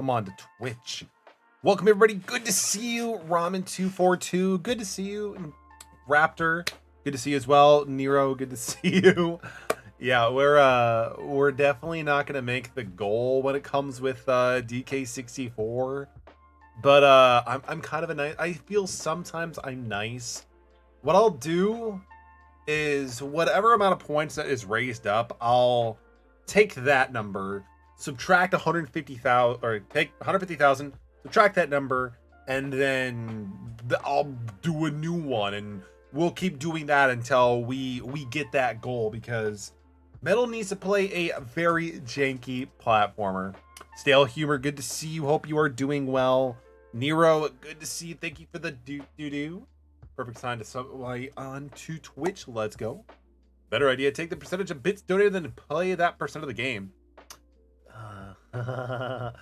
Come on to Twitch. Welcome everybody. Good to see you, Ramen242. Good to see you, Raptor. Good to see you as well, Nero. Good to see you. Yeah, we're definitely not gonna make the goal when it comes with DK64, but I'm kind of a nice. I feel sometimes I'm nice. What I'll do is whatever amount of points that is raised up, I'll take that number, subtract 150,000, or take 150,000, subtract that number, and then I'll do a new one, and we'll keep doing that until we get that goal, because Metal needs to play a very janky platformer. Stale Humor, good to see you. Hope you are doing well. Nero, good to see you. Thank you for the doo-doo. Perfect time to subway on to Twitch. Let's go. Better idea. Take the percentage of bits donated than play that percent of the game. I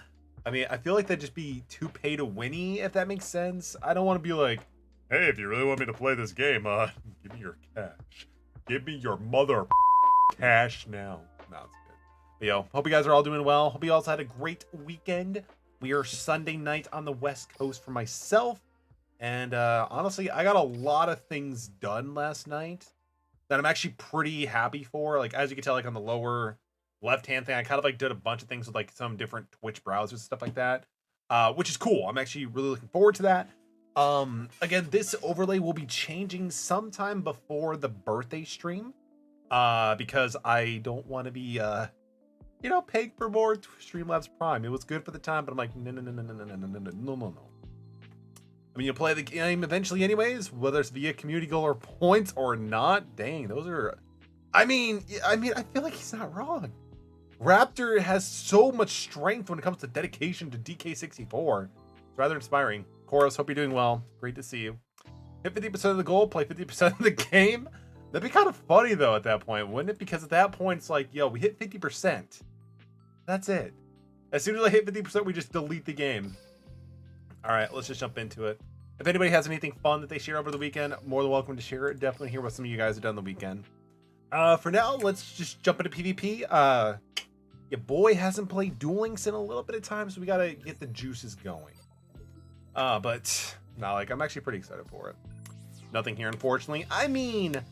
mean, I feel like that'd just be too pay to winny, if that makes sense. I don't want to be like, hey, if you really want me to play this game, give me your cash. Give me your mother cash now. No, it's good. But yo, hope you guys are all doing well. Hope you also had a great weekend. We are Sunday night on the West Coast for myself. And honestly, I got a lot of things done last night that I'm actually pretty happy for. Like, as you can tell, like on the lower left-hand thing, I kind of like did a bunch of things with like some different Twitch browsers, stuff like that, which is cool. I'm actually really looking forward to that. Again, this overlay will be changing sometime before the birthday stream, because I don't want to be, you know, paying for more Streamlabs Prime. It was good for the time, but I'm like, no. I mean, you'll play the game eventually anyways, whether it's via community goal or points or not. Dang, those are... I mean, I feel like he's not wrong. Raptor has so much strength when it comes to dedication to DK64. It's rather inspiring. Koros, hope you're doing well. Great to see you. Hit 50% of the goal, play 50% of the game. That'd be kind of funny, though, at that point, wouldn't it? Because at that point, it's like, yo, we hit 50%. That's it. As soon as I hit 50%, we just delete the game. All right, let's just jump into it. If anybody has anything fun that they share over the weekend, more than welcome to share it. Definitely hear what some of you guys have done the weekend. For now, let's just jump into PvP. Your boy hasn't played Duel Links in a little bit of time, so we gotta get the juices going. But no, like, I'm actually pretty excited for it. Nothing here, unfortunately. I mean,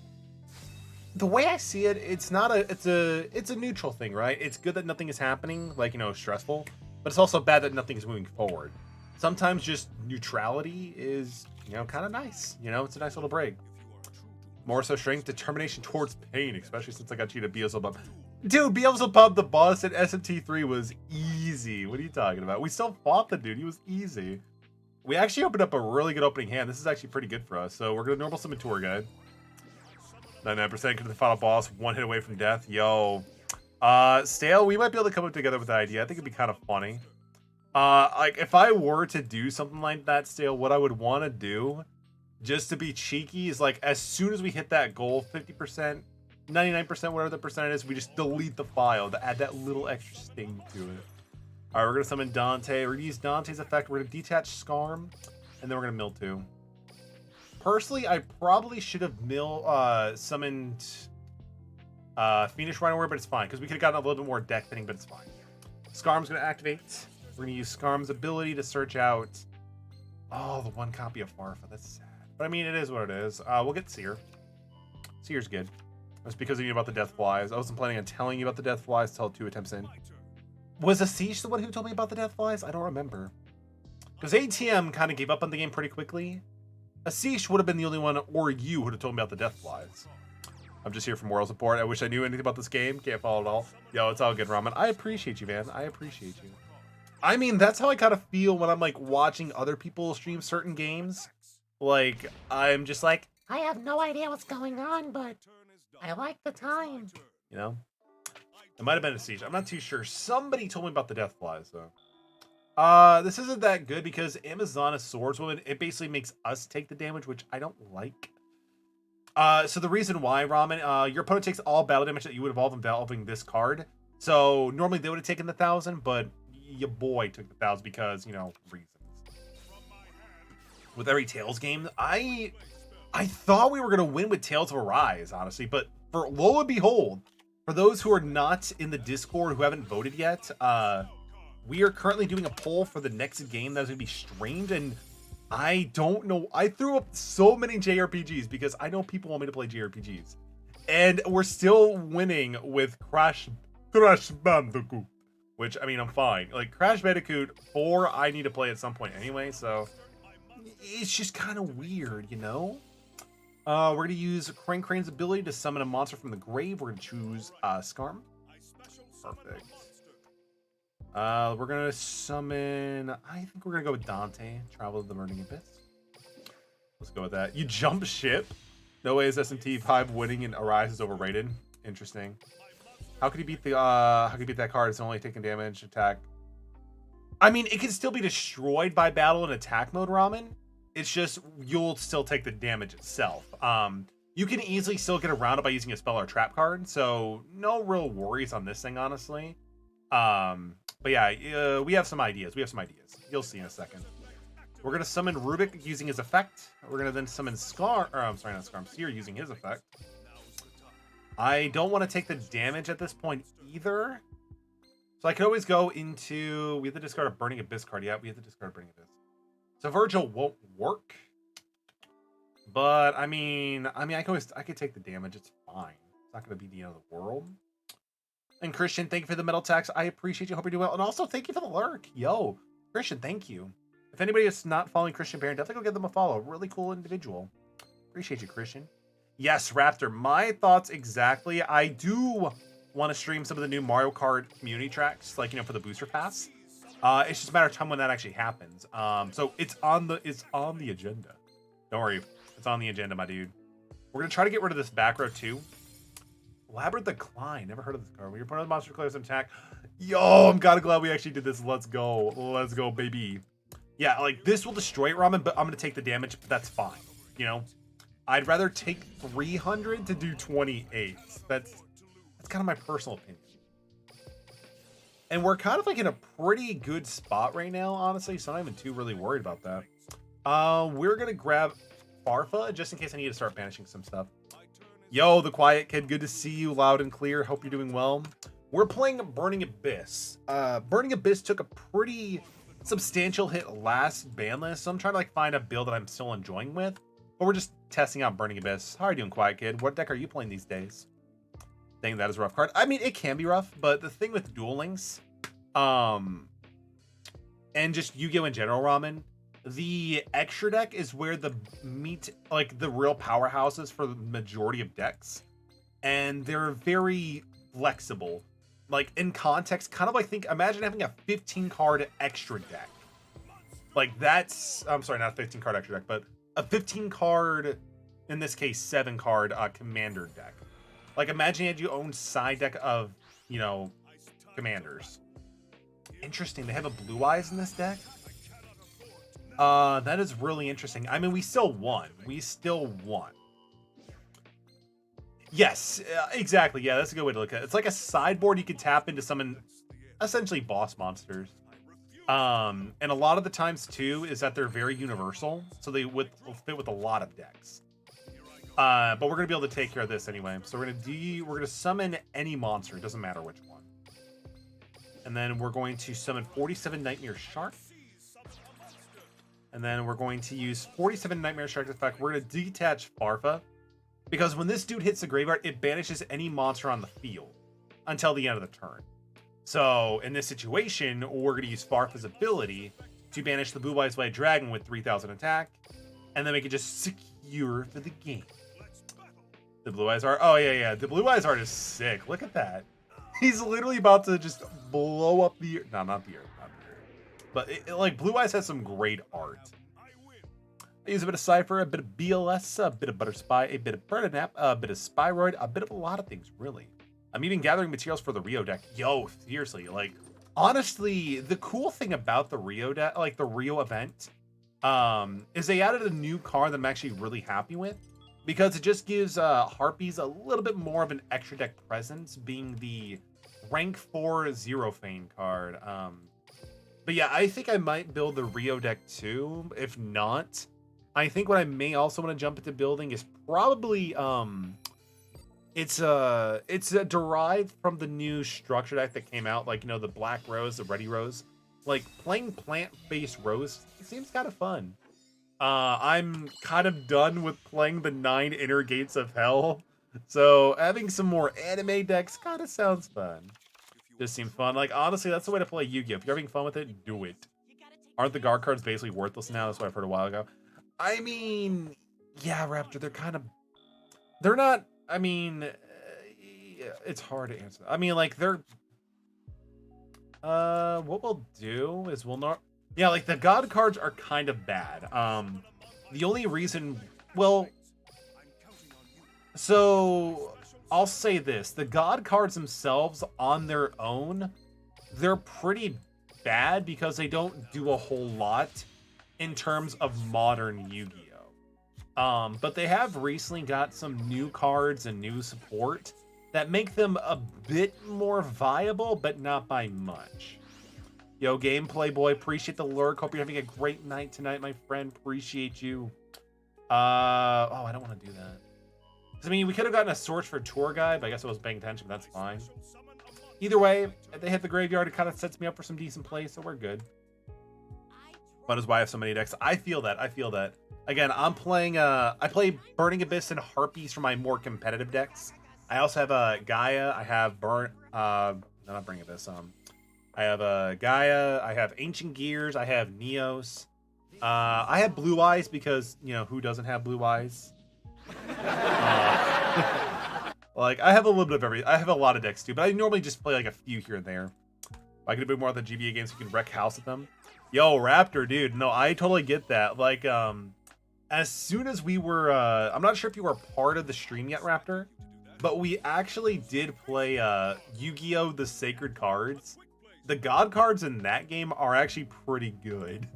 the way I see it, it's not a, it's a neutral thing, right? It's good that nothing is happening, like, you know, stressful, but it's also bad that nothing is moving forward. Sometimes just neutrality is, you know, kind of nice. You know, it's a nice little break. More so strength, determination towards pain, especially since I got you to Beelzebub. Dude, Beelzebub, the boss at SMT3 was easy. What are you talking about? We still fought the dude. He was easy. We actually opened up a really good opening hand. This is actually pretty good for us. So we're going to normal summon Tour Guide. 99% to the final boss, one hit away from death. Yo. Stale, we might be able to come up together with that idea. I think it'd be kind of funny. Like, if I were to do something like that, Stale, what I would want to do, just to be cheeky, is like, as soon as we hit that goal, 50%, 99%, whatever the percent is, we just delete the file to add that little extra sting to it. All right, we're going to summon Dante. We're going to use Dante's effect. We're going to detach Skarm, and then we're going to mill 2. Personally, I probably should have summoned Phoenix right away, but it's fine, because we could have gotten a little bit more deck fitting, but it's fine. Skarm's going to activate. We're going to use Skarm's ability to search out... Oh, the one copy of Farfa. That's sad. But I mean, it is what it is. We'll get Seer. Seer's good. That's because of you about the Death Flies. I wasn't planning on telling you about the Death Flies till 2 attempts in. Was Ashish the one who told me about the Death Flies? I don't remember. Because ATM kind of gave up on the game pretty quickly. Ashish would have been the only one, or you, who would have told me about the Death Flies. I'm just here for moral support. I wish I knew anything about this game. Can't follow it all. Yo, it's all good, Ramen. I appreciate you, man. I appreciate you. I mean, that's how I kind of feel when I'm, like, watching other people stream certain games. Like, I'm just like, I have no idea what's going on, but I like the time. You know? It might have been a siege. I'm not too sure. Somebody told me about the Death Flies, though. This isn't that good because Amazona Swordswoman, it basically makes us take the damage, which I don't like. So the reason why, Ramen, your opponent takes all battle damage that you would evolve involving this card. So normally they would have taken the 1,000, but your boy took the 1,000 because, you know, reasons. With every Tales game, I thought we were going to win with Tales of Arise, honestly, but for lo and behold, for those who are not in the Discord who haven't voted yet, we are currently doing a poll for the next game that's going to be streamed, and I don't know. I threw up so many JRPGs because I know people want me to play JRPGs. And we're still winning with Crash Bandicoot, which, I mean, I'm fine. Like, Crash Bandicoot 4, I need to play at some point anyway, so it's just kind of weird, you know? We're going to use Crane's ability to summon a monster from the grave. We're going to choose Skarm. Perfect. We're going to summon... I think we're going to go with Dante, Travel to the Burning Abyss. Let's go with that. You jump ship. No way is SMT 5 winning and Arise is overrated. Interesting. How could he beat the how could he beat that card? It's only taking damage, attack. I mean, it can still be destroyed by battle in attack mode, Ramen. It's just you'll still take the damage itself. You can easily still get around it by using a spell or trap card, so no real worries on this thing, honestly. But yeah, we have some ideas. You'll see in a second. We're going to summon Rubik using his effect. We're going to then summon Scar, or I'm sorry, not Skarm, Seer using his effect. I don't want to take the damage at this point either. So I could always go into, we have to discard a Burning Abyss card. Yeah, we have to discard a Burning Abyss. So Virgil won't work. But I mean, I could take the damage. It's fine. It's not going to be the end of the world. And Christian, thank you for the metal tax. I appreciate you. Hope you're doing well. And also thank you for the lurk. Yo, Christian, thank you. If anybody is not following Christian Barron, definitely go give them a follow. Really cool individual. Appreciate you, Christian. Yes, Raptor, my thoughts exactly. I do want to stream some of the new Mario Kart community tracks, like, you know, for the booster pass. It's just a matter of time when that actually happens. So it's on the agenda. Don't worry, it's on the agenda, my dude. We're gonna try to get rid of this back row too. Labyrinth Decline. Never heard of this card. When your opponent's monster declares an attack. Yo, I'm kind of glad we actually did this. Let's go. Let's go, baby. Yeah, like, this will destroy it, Ramen, but I'm going to take the damage, but that's fine, you know? I'd rather take 300 to do 28. That's kind of my personal opinion. And we're kind of, like, in a pretty good spot right now, honestly, so I'm not even too really worried about that. We're going to grab Farfa, just in case I need to start banishing some stuff. Yo, the Quiet Kid, good to see you loud and clear. Hope you're doing well. We're playing Burning Abyss. Burning Abyss took a pretty substantial hit last ban list, so I'm trying to like find a build that I'm still enjoying with, but we're just testing out Burning Abyss. How are you doing, Quiet Kid? What deck are you playing these days? Dang, that is a rough card. I mean, it can be rough, but the thing with Duel Links, and just Yu-Gi-Oh in general, Ramen, the extra deck is where the meat, like the real powerhouses for the majority of decks, and they're very flexible. Like, in context, kind of like, imagine having a 15 card extra deck. Like, that's, I'm sorry, not a 15 card extra deck, but a 15 card, in this case, 7 card commander deck. Like, imagine you own side deck of, you know, commanders. Interesting, they have a Blue Eyes in this deck? That is really interesting. I mean, we still won. Yes, exactly. Yeah, that's a good way to look at it. It's like a sideboard you could tap into summon essentially boss monsters. And a lot of the times too is that they're very universal, so they will fit with a lot of decks. But we're gonna be able to take care of this anyway. So we're gonna summon any monster, it doesn't matter which one. And then we're going to summon 47 Nightmare Shark. And then we're going to use 47 Nightmare Shark effect. We're gonna detach Farfa. Because when this dude hits the graveyard, it banishes any monster on the field until the end of the turn. So in this situation, we're going to use Farfa's ability to banish the Blue Eyes White Dragon with 3,000 attack, and then we can just secure for the game. The Blue Eyes Art. Oh, yeah. The Blue Eyes Art is sick. Look at that. He's literally about to just blow up the earth. No, not the earth. But like, Blue Eyes has some great art. I use a bit of Cypher, a bit of BLS, a bit of Butter Spy, a bit of Burnap, a bit of Spyroid, a bit of a lot of things, really. I'm even gathering materials for the Rio deck. Yo, seriously, like, honestly, the cool thing about the Rio deck, like the Rio event, is they added a new card that I'm actually really happy with, because it just gives Harpies a little bit more of an extra deck presence, being the rank 4 Zero Fane card. But yeah, I think I might build the Rio deck too. If not, I think what I may also want to jump into building is probably it's derived from the new structure deck that came out, like, you know, the Black Rose, the Ready Rose. like playing plant-based roast seems kind of fun. I'm kind of done with playing the 9 inner gates of hell, so having some more anime decks kind of sounds fun. Just seems fun. Like, honestly, that's the way to play Yu-Gi-Oh! If you're having fun with it, do it. Aren't the guard cards basically worthless now? That's what I've heard a while ago. I mean, yeah, Raptor, they're not, I mean, it's hard to answer. I mean, like, what we'll do is we'll not, yeah, like, the god cards are kind of bad. The only reason, well, so I'll say this, the god cards themselves on their own, they're pretty bad because they don't do a whole lot in terms of modern Yu-Gi-Oh! But they have recently got some new cards and new support that make them a bit more viable, but not by much. Yo, Gameplay Boy, appreciate the lurk. Hope you're having a great night tonight, my friend. Appreciate you. Oh, I don't want to do that. I mean, we could have gotten a Search for Tour Guide, but I guess I wasn't paying attention, but that's fine. Either way, if they hit the graveyard, it kind of sets me up for some decent plays, so we're good. Fun is why I have so many decks. I feel that. Again, I'm playing, I play Burning Abyss and Harpies for my more competitive decks. I also have Gaia. I have not Burning Abyss. I have Gaia. I have Ancient Gears. I have Neos. I have Blue Eyes because, you know, who doesn't have Blue Eyes? Like, I have a little bit of everything. I have a lot of decks too, but I normally just play like a few here and there. I could do a bit more of the GBA games so you can wreck house with them. Yo, Raptor, dude. No, I totally get that. Like, as soon as we were, I'm not sure if you were part of the stream yet, Raptor, but we actually did play Yu-Gi-Oh! The Sacred Cards. The God cards in that game are actually pretty good.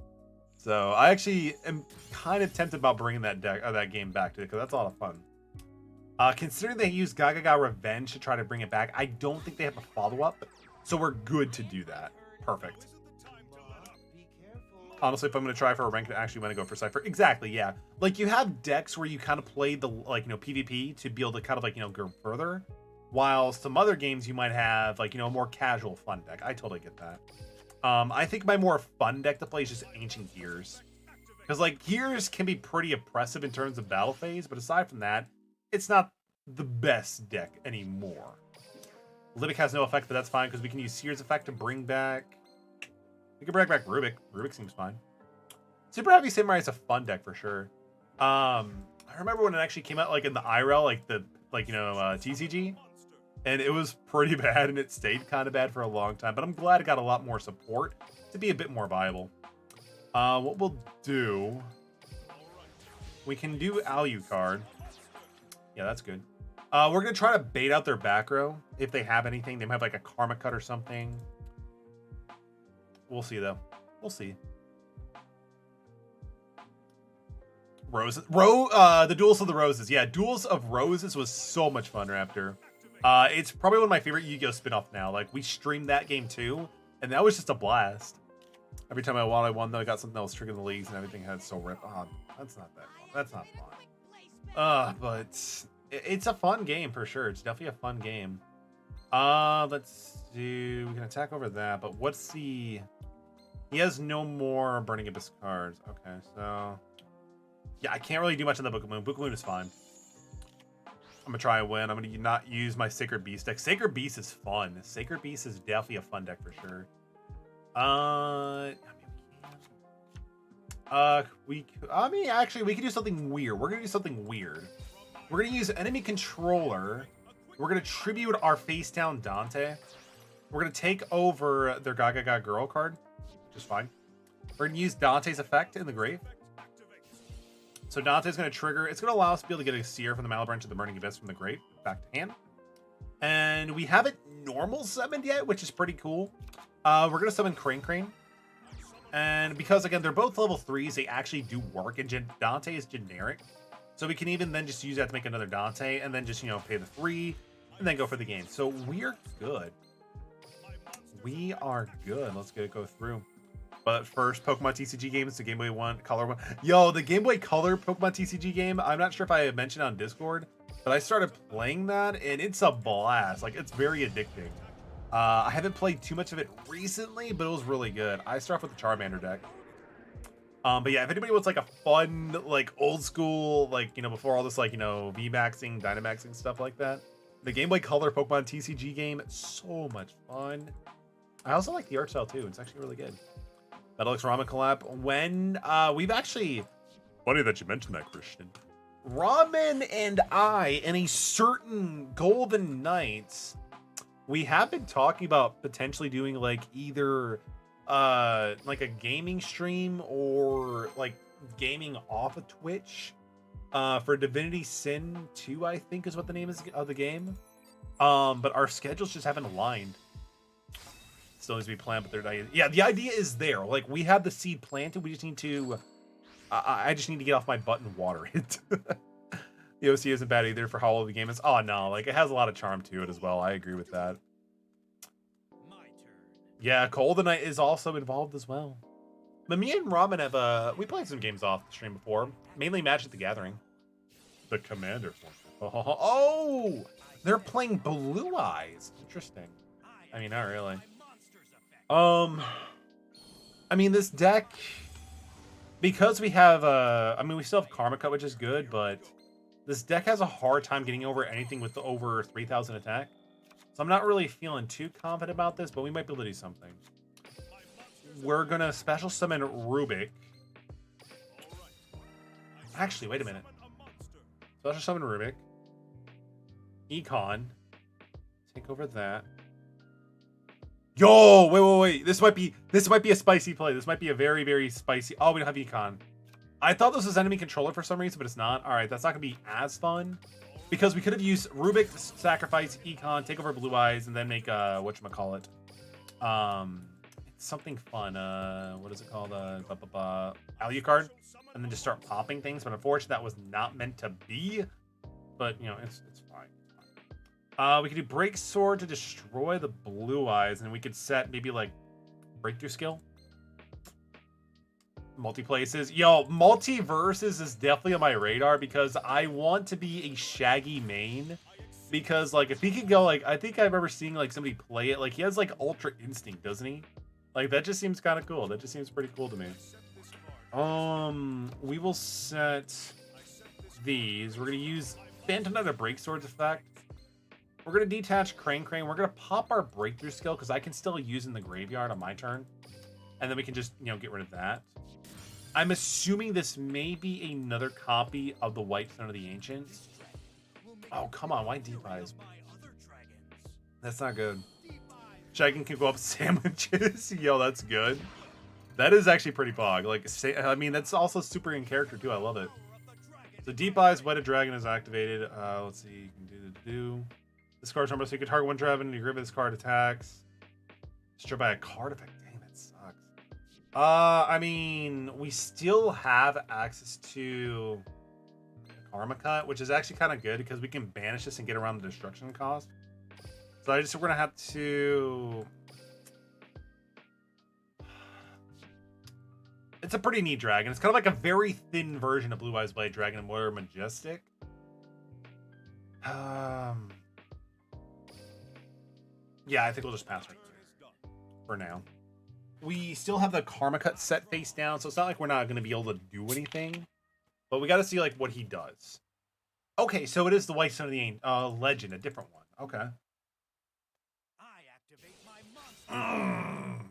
So I actually am kind of tempted about bringing that game back to it, because that's a lot of fun. Considering they used Gaga Revenge to try to bring it back, I don't think they have a follow-up, so we're good to do that. Perfect. Honestly, if I'm going to try for a rank, I actually want to go for Cypher. Exactly, yeah. Like, you have decks where you kind of play the, like, you know, PvP to be able to kind of, like, you know, go further. While some other games you might have, like, you know, a more casual fun deck. I totally get that. I think my more fun deck to play is just Ancient Gears. Because, like, Gears can be pretty oppressive in terms of battle phase, but aside from that, it's not the best deck anymore. Libic has no effect, but that's fine, because we can use Seer's effect to bring back... We can bring back Rubik. Rubik seems fine. Super Heavy Samurai is a fun deck for sure. I remember when it actually came out, like, in the IRL, like, the, like, you know, TCG. And it was pretty bad, and it stayed kind of bad for a long time. But I'm glad it got a lot more support to be a bit more viable. What we'll do... We can do Alucard. Yeah, that's good. We're going to try to bait out their back row. If they have anything. They might have, like, a Karma Cut or something. We'll see, though. We'll see. Roses. The Duels of the Roses. Yeah, Duels of Roses was so much fun, Raptor. It's probably one of my favorite Yu-Gi-Oh! Spin-off now. Like, we streamed that game too, and that was just a blast. Every time I won, though, I got something that was triggering the leagues, and everything had so ripped. Oh, that's not that fun. That's not fun. But it's a fun game for sure. It's definitely a fun game. Let's do... We can attack over that, but what's the... He has no more Burning Abyss cards. Okay, so... Yeah, I can't really do much on the Book of Moon. Book of Moon is fine. I'm gonna try and win. I'm gonna not use my Sacred Beast deck. Sacred Beast is fun. Sacred Beast is definitely a fun deck for sure. I mean, actually, we can do something weird. We're gonna do something weird. We're gonna use Enemy Controller. We're gonna tribute our face down Dante. We're gonna take over their Gaga Girl card, which is fine. We're gonna use Dante's effect in the grave. So Dante's going to trigger. It's going to allow us to be able to get a Seer from the Mallet Branch of the Burning Abyss from the grave back to hand. And we haven't normal summoned yet, which is pretty cool. We're going to summon Crane. And because, again, they're both level 3s, they actually do work. And Dante is generic. So we can even then just use that to make another Dante. And then just, you know, pay the 3. And then go for the game. So we're good. We are good. Let's go through. But first, Pokemon TCG game is the Game Boy Color one. Yo, the Game Boy Color Pokemon TCG game, I'm not sure if I mentioned on Discord, but I started playing that, and it's a blast. Like, it's very addicting. I haven't played too much of it recently, but it was really good. I start off with the Charmander deck. But yeah, if anybody wants like a fun, like old school, like, you know, before all this, like, you know, VMAXing, Dynamaxing, stuff like that, the Game Boy Color Pokemon TCG game, so much fun. I also like the art style too. It's actually really good. Metallic's Ramen collab. When we've actually, funny that you mentioned that, Christian. Ramen and I, in a certain Golden Knights, we have been talking about potentially doing like either like a gaming stream or like gaming off of Twitch for Divinity Sin 2, I think is what the name is of the game. But our schedules just haven't aligned. Still needs to be planned, but yeah, the idea is there. Like, we have the seed planted. We just need to I just need to get off my butt and water it. The OC isn't bad either for how old the game is. Oh no, like it has a lot of charm to it as well. I agree with that. Yeah, Golden Knight is also involved as well. But me and Ramen have we played some games off the stream before, mainly Magic the Gathering. The Commander. Oh, they're playing Blue Eyes. Interesting. I mean, not really. I mean, this deck, because we have I mean, we still have Karma Cut, which is good, but this deck has a hard time getting over anything with the over 3,000 attack. So I'm not really feeling too confident about this, but we might be able to do something. We're gonna special summon Rubik. Actually, wait a minute. Special summon Rubik. Econ. Take over that. Yo, wait. This might be a spicy play. This might be a very, very spicy. Oh, we don't have Econ. I thought this was enemy controller for some reason, but it's not. All right, that's not gonna be as fun because we could have used Rubik, sacrifice Econ, take over Blue Eyes, and then make whatchamacallit. It's something fun. What is it called? Alucard, and then just start popping things. But unfortunately, that was not meant to be. But you know, it's fine. We could do Break Sword to destroy the Blue Eyes, and we could set maybe like Breakthrough Skill. Multi-places. Yo, Multiverses is definitely on my radar because I want to be a Shaggy main. Because, like, if he could go, like, I think I remember seeing, like, somebody play it. Like, he has, like, Ultra Instinct, doesn't he? Like, that just seems kind of cool. That just seems pretty cool to me. We will set these. We're going to use Phantom Knight Break Swords effect. We're going to detach Crane. We're going to pop our Breakthrough Skill because I can still use in the graveyard on my turn. And then we can just, you know, get rid of that. I'm assuming this may be another copy of the White Stone of the Ancients. Oh, come on. Why Deep Eyes? That's not good. Shaggin can go up sandwiches. Yo, that's good. That is actually pretty pog. Like, I mean, that's also super in character, too. I love it. So Deep Eyes, Wedded Dragon is activated. Let's see. You can do this card's number. So you can target one dragon. You grab this card attacks. Destroyed by a card effect. I mean, we still have access to Karma Cut, which is actually kind of good because we can banish this and get around the destruction cost. So we're gonna have to. It's a pretty neat dragon. It's kind of like a very thin version of Blue Eyes Blade Dragon and more majestic. Yeah, I think we'll just pass right for now. We still have the Karma Cut set face down, so it's not like we're not going to be able to do anything. But we got to see like what he does. Okay, so it is the White Stone of the Legend, a different one. Okay. I activate my monster.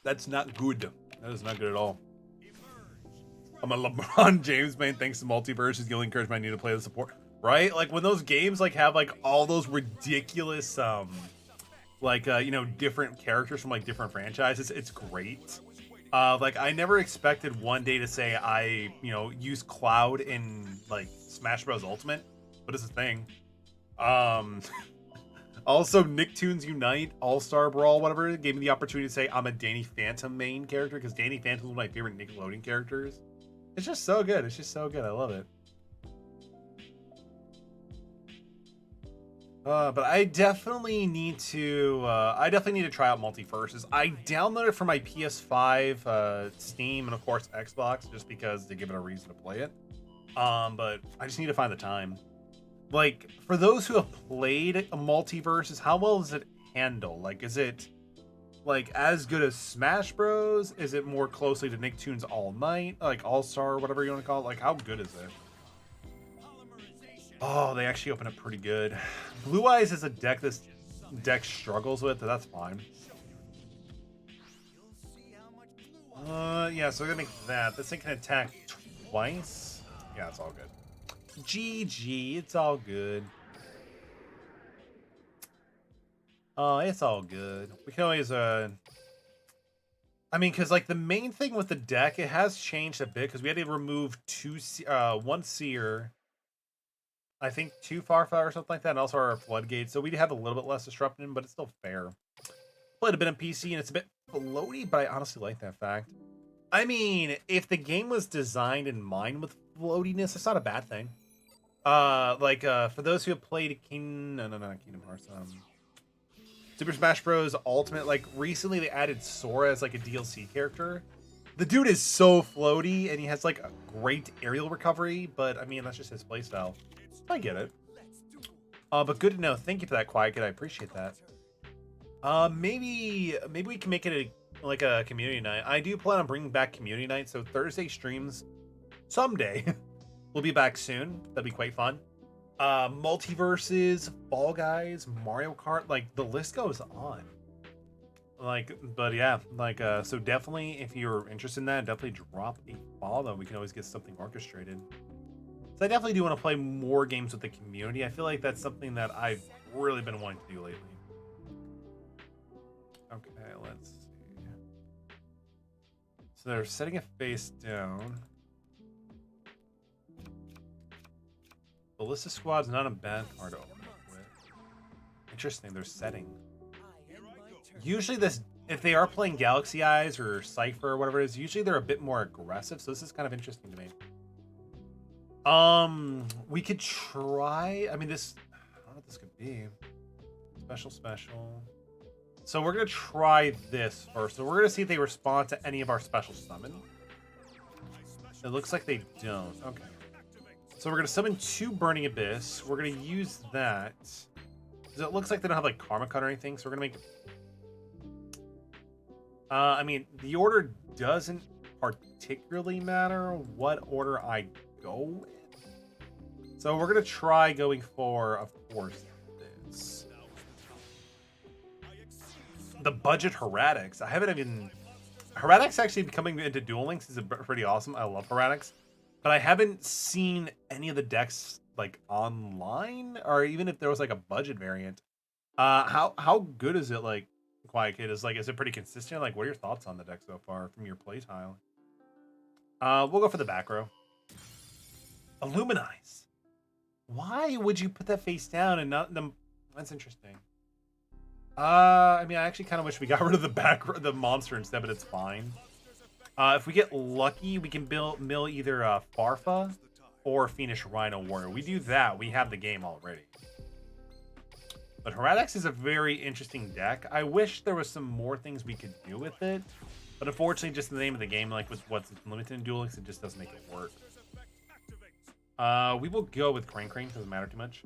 That's not good. That is not good at all. I'm a LeBron James main. Thanks to Multiverse, is the only encouragement I need to play the support. Right? Like when those games like have like all those ridiculous like you know, different characters from like different franchises, it's great. Like I never expected one day to say I, you know, use Cloud in like Smash Bros Ultimate, but it's a thing. Also Nicktoons Unite, All-Star Brawl, whatever, gave me the opportunity to say I'm a Danny Phantom main character because Danny Phantom is one of my favorite Nickelodeon characters. It's just so good. It's just so good. I love it. But I definitely need to try out Multiverses. I downloaded it for my PS5, Steam, and of course Xbox, just because to give it a reason to play it. But I just need to find the time. Like, for those who have played a Multiverses, how well does it handle? Like, is it, like, as good as Smash Bros? Is it more closely to Nicktoons All Night? Like, All-Star, whatever you want to call it? Like, how good is it? Oh, they actually open up pretty good. Blue Eyes is a deck this deck struggles with, but that's fine. Yeah, so we're gonna make that. This thing can attack twice. Yeah, it's all good. GG, it's all good. It's all good. We can always, I mean, because, like, the main thing with the deck, it has changed a bit, because we had to remove one Seer, I think 2 Farfa or something like that, and also our Floodgate, so we have a little bit less disruption, but it's still fair. Played a bit on PC, and it's a bit floaty, but I honestly like that fact. I mean, if the game was designed in mind with floatiness, it's not a bad thing. For those who have played not Kingdom Hearts, Super Smash Bros. Ultimate, like, recently they added Sora as, like, a DLC character. The dude is so floaty, and he has, like, a great aerial recovery, but, I mean, that's just his playstyle. I get it. But good to know. Thank you for that, Quiet Kid. I appreciate that. Maybe we can make it a community night. I do plan on bringing back community night, so Thursday streams someday will be back soon. That'd be quite fun. Multiverses, Fall Guys, Mario Kart, like, the list goes on. Like, but yeah, like, so definitely, if you're interested in that, definitely drop a follow. We can always get something orchestrated. So I definitely do want to play more games with the community. I feel like that's something that I've really been wanting to do lately. Okay, let's see. So they're setting it face down. Ballista Squad's not a bad card to open up with. Interesting, they're setting. Usually if they are playing Galaxy Eyes or Cypher or whatever it is, usually they're a bit more aggressive, so this is kind of interesting to me. We could try, I mean, this, I don't know what this could be. Special. So we're going to try this first. So we're going to see if they respond to any of our special summon. It looks like they don't. Okay. So we're going to summon 2 Burning Abyss. We're going to use that. Because it looks like they don't have, like, Karma Cut or anything. So we're going to make... I mean, the order doesn't particularly matter what order I go with. So we're going to try going for, of course, this. The budget Heretics. I haven't even... Heretics actually coming into Duel Links is pretty awesome. I love Heretics. But I haven't seen any of the decks, like, online, or even if there was, like, a budget variant. How good is it, like, Quiet Kid? Is it pretty consistent? Like, what are your thoughts on the deck so far from your playtime? We'll go for the back row. Illuminize. Why would you put that face down and not them? That's interesting. I mean, I actually kind of wish we got rid of the monster instead, but it's fine. If we get lucky, we can mill either Farfa or Fiendish Rhino Warrior. We do that, we have the game already. But Heretics is a very interesting deck. I wish there was some more things we could do with it. But unfortunately, just the name of the game, like with what's limited in Duel Links, it just doesn't make it work. We will go with Crane. Doesn't matter too much.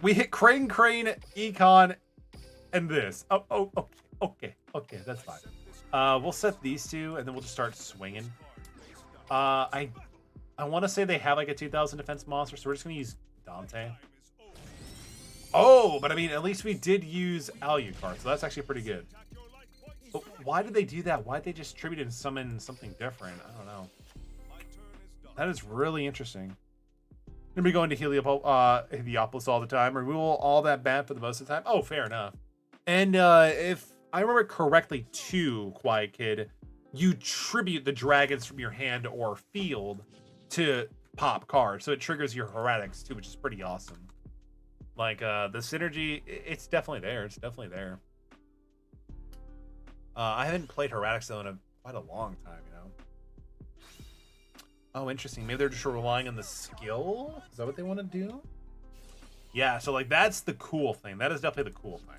We hit Crane, Econ, and this. Oh, okay, that's fine. We'll set these 2, and then we'll just start swinging. I want to say they have, like, a 2000 defense monster, so we're just going to use Dante. Oh, but I mean, at least we did use Alucard, so that's actually pretty good. But why did they do that? Why did they just tribute and summon something different? I don't know. That is really interesting. Gonna be going to Heliopolis all the time. Removal all that bad for the most of the time. Oh, fair enough. And if I remember correctly, too, Quiet Kid, you tribute the dragons from your hand or field to pop cards, so it triggers your Heretics too, which is pretty awesome. Like, the synergy, it's definitely there. It's definitely there. I haven't played Heretics though in quite a long time, you know. Oh, interesting. Maybe they're just relying on the skill. Is that what they want to do? Yeah. So, like, that's the cool thing. That is definitely the cool thing.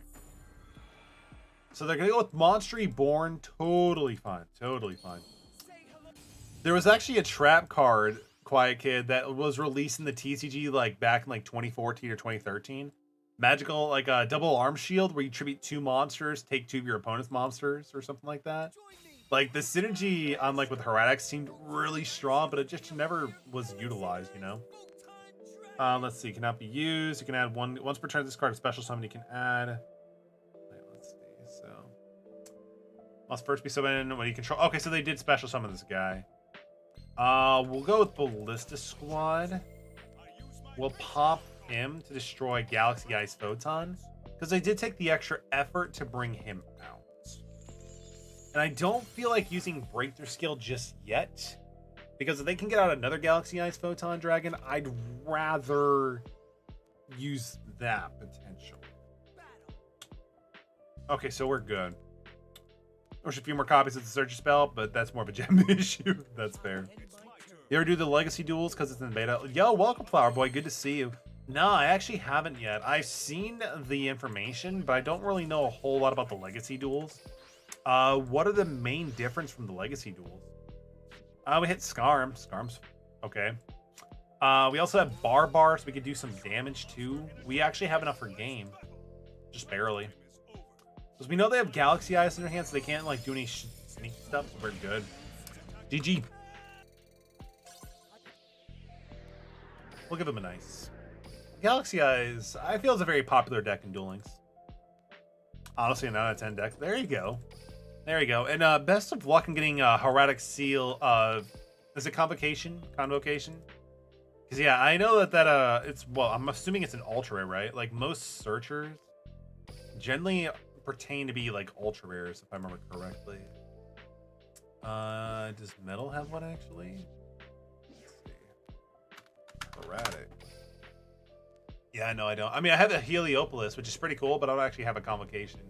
So they're gonna go with Monster Reborn. Totally fine. Totally fine. There was actually a trap card quiet kid that was released in the TCG like back in like 2014 or 2013. Magical, like a double arm shield where you tribute 2 monsters, take 2 of your opponent's monsters or something like that. Like the synergy on like with Heretics seemed really strong, but it just never was utilized, you know. Let's see, cannot be used. You can add once per turn. This card special summon. You can add. Wait, let's see. So must first be summoned when you control. Okay, so they did special summon this guy. We'll go with Ballista Squad. We'll pop him to destroy Galaxy Ice Photon because they did take the extra effort to bring him out. And I don't feel like using Breakthrough Skill just yet, because if they can get out another Galaxy Ice Photon Dragon, I'd rather use that potentially. Okay, so we're good. There's a few more copies of the Search spell, but that's more of a gem issue. That's fair. You ever do the Legacy Duels because it's in beta? Yo, welcome, Flower Boy. Good to see you. No, I actually haven't yet. I've seen the information, but I don't really know a whole lot about the Legacy Duels. What are the main difference from the Legacy Duels? We hit Scarm. Scarm's okay. We also have Barbar, so we could do some damage too. We actually have enough for game. Just barely. Because we know they have Galaxy Eyes in their hands, so they can't like do any sneak stuff, so we're good. GG. We'll give them a nice. Galaxy Eyes, I feel, is a very popular deck in Duel Links. Honestly, a 9 out of 10 deck. There you go. There you go. And best of luck in getting Heretic Seal. Is it Convocation? Convocation? Because yeah, I know that it's, well, I'm assuming it's an ultra rare, right? Like most searchers generally pertain to be like ultra rares, if I remember correctly. Does Metal have one actually? Let's see. Erratic. Yeah, no, I don't. I mean, I have a Heliopolis, which is pretty cool, but I don't actually have a Convocation.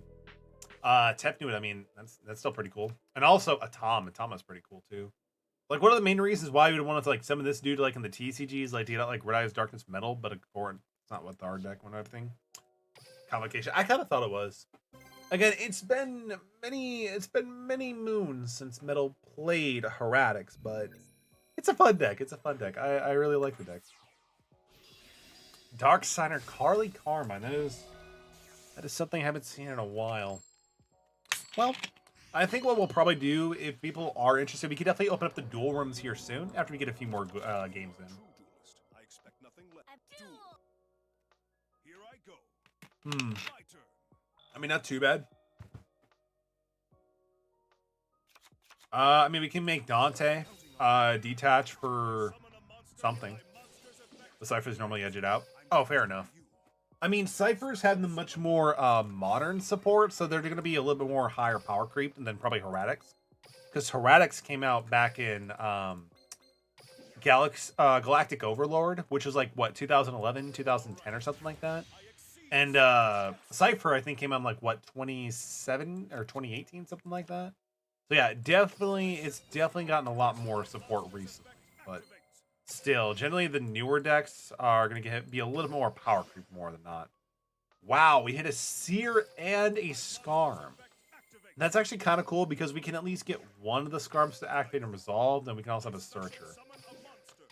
Tefnut, I mean, that's still pretty cool. And also Atom. Atom is pretty cool too. Like, one of the main reasons why we would want to like summon this dude like in the TCGs, like to get out like Red Eyes Darkness Metal, but it's not what our deck one other thing. Convocation. I kind of thought it was. Again, it's been many moons since Metal played Heretics, but it's a fun deck. It's a fun deck. I really like the deck. Dark Signer Carly Carmine. That is something I haven't seen in a while. Well, I think what we'll probably do, if people are interested, we could definitely open up the duel rooms here soon after we get a few more games in. I mean, not too bad. I mean, we can make Dante detach for something. The Ciphers normally edge it out. Oh, fair enough. I mean, Ciphers have the much more modern support, so they're going to be a little bit more higher power creep than probably Heretics. Because Heretics came out back in Galactic Overlord, which was like, what, 2011, 2010 or something like that? And Cypher, I think, came out in like, what, 2007 or 2018, something like that? So yeah, it's definitely gotten a lot more support recently. But still, generally the newer decks are going to be a little more power creep more than not. Wow, we hit a Seer and a Scarm. That's actually kind of cool because we can at least get one of the Scarms to activate and resolve, and we can also have a Searcher.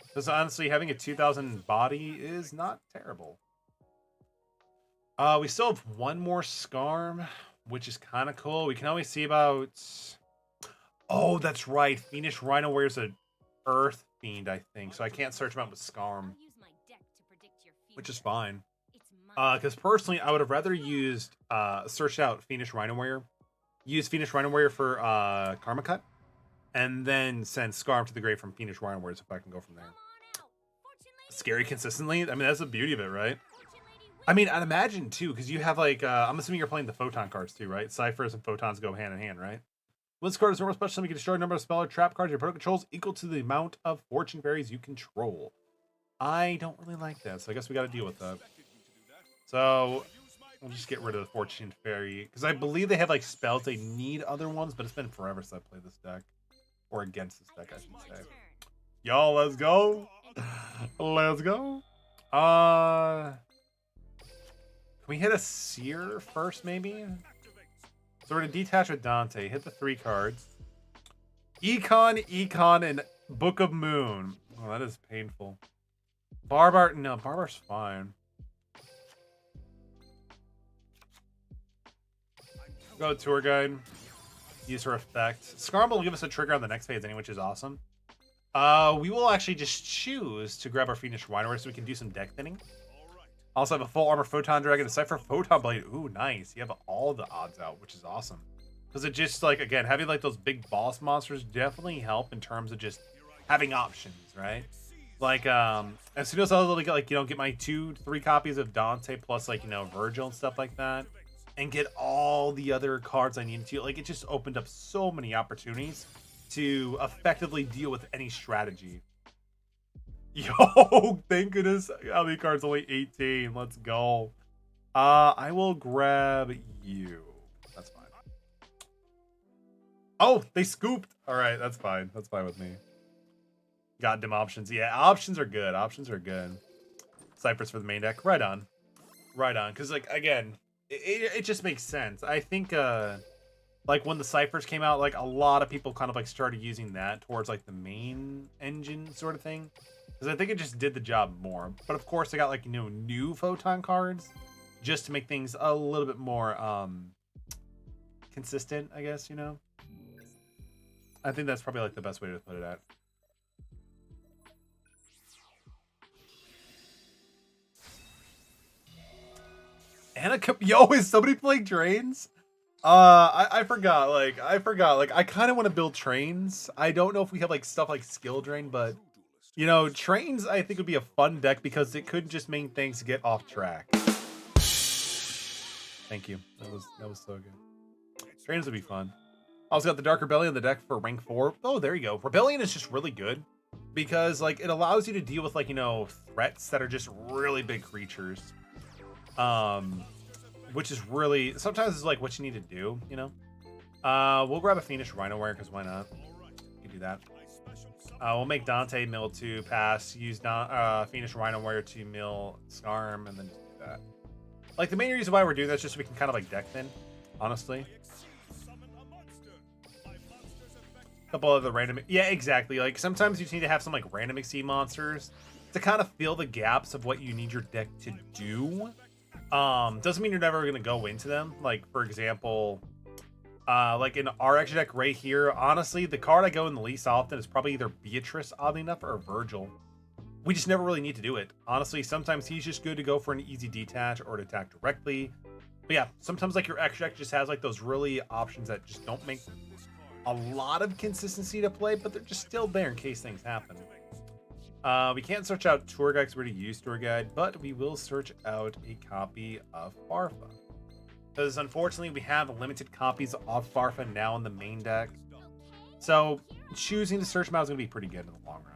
Because honestly, having a 2000 body is not terrible. We still have one more Scarm, which is kind of cool. We can always see about... Oh, that's right. Fiendish Rhino wears an Earth Fiend, I think. So I can't search him out with Scarm. Which is fine. Because personally, I would have rather used... searched out Fiendish Rhino Warrior. Use Fiendish Rhino Warrior for Karma Cut. And then send Scarm to the grave from Fiendish Rhino Warriors if I can go from there. Scary consistently? I mean, that's the beauty of it, right? I mean, I'd imagine, too, because you have, like... I'm assuming you're playing the Photon cards, too, right? Ciphers and Photons go hand in hand, right? When this card is normal special summon, you can destroy a number of spell or trap cards your opponent controls equal to the amount of Fortune Fairies you control. I don't really like that, so I guess we got to deal with that. So, we'll just get rid of the Fortune Fairy. Because I believe they have, like, spells. They need other ones, but it's been forever since I played this deck. Or against this deck, I should say. Y'all, let's go. Let's go. Can we hit a Seer first, maybe? So we're going to detach with Dante. Hit the 3 cards. Econ, and Book of Moon. Oh, that is painful. Barbar, no, Barbar's fine. Go tour guide. Use her effect. Scarm will give us a trigger on the next phase anyway, which is awesome. We will actually just choose to grab our Fiendish Rhino so we can do some deck thinning. Also have a full armor Photon Dragon, a Cypher Photon Blade. Ooh, nice. You have all the odds out, which is awesome. Because it just, like, again, having, like, those big boss monsters definitely help in terms of just having options, right? Like, as soon as I was able to get, like, you know, get my 2-3 copies of Dante plus, like, you know, Virgil and stuff like that, and get all the other cards I needed to, like, it just opened up so many opportunities to effectively deal with any strategy. Yo, thank goodness how many cards? Only 18. Let's go. I will grab you. That's fine. Oh, they scooped. All right, that's fine. That's fine with me. Goddamn options. Yeah, options are good. Options are good. Cypress for the main deck. Right on. Right on. Because, like, again, it just makes sense. I think, like, when the Cyphers came out, like, a lot of people kind of, like, started using that towards, like, the main engine sort of thing. Because I think it just did the job more. But, of course, they got, like, you know, new Photon cards just to make things a little bit more, consistent, I guess, you know? I think that's probably, like, the best way to put it at. Yo, is somebody playing trains? I forgot. Like, I kind of want to build trains. I don't know if we have, like, stuff like Skill Drain, but, you know, trains, I think, would be a fun deck because it could just make things get off track. Thank you. That was so good. Trains would be fun. Also got the Dark Rebellion on the deck for rank 4. Oh, there you go. Rebellion is just really good because, like, it allows you to deal with, like, you know, threats that are just really big creatures. Which is really, sometimes it's like what you need to do, you know? We'll grab a Fiendish Rhino Warrior because why not? You can do that. We'll make Dante mill to pass, use Fiendish Rhino Warrior to mill Scarm, and then just do that. Like, the main reason why we're doing that is just so we can kind of, like, deck thin, honestly. A couple of the random, yeah, exactly. Like, sometimes you just need to have some, like, random XC monsters to kind of fill the gaps of what you need your deck to do. Doesn't mean you're never going to go into them. Like, for example, like in our extra deck right here, honestly, the card I go in the least often is probably either Beatrice, oddly enough, or Virgil. We just never really need to do it. Honestly, sometimes he's just good to go for an easy detach or to attack directly. But yeah, sometimes, like, your extra deck just has, like, those really options that just don't make a lot of consistency to play, but they're just still there in case things happen. We can't search out Tour Guide because we already used Tour Guide, but we will search out a copy of Farfa. Because unfortunately, we have limited copies of Farfa now in the main deck. So choosing to search them out is going to be pretty good in the long run.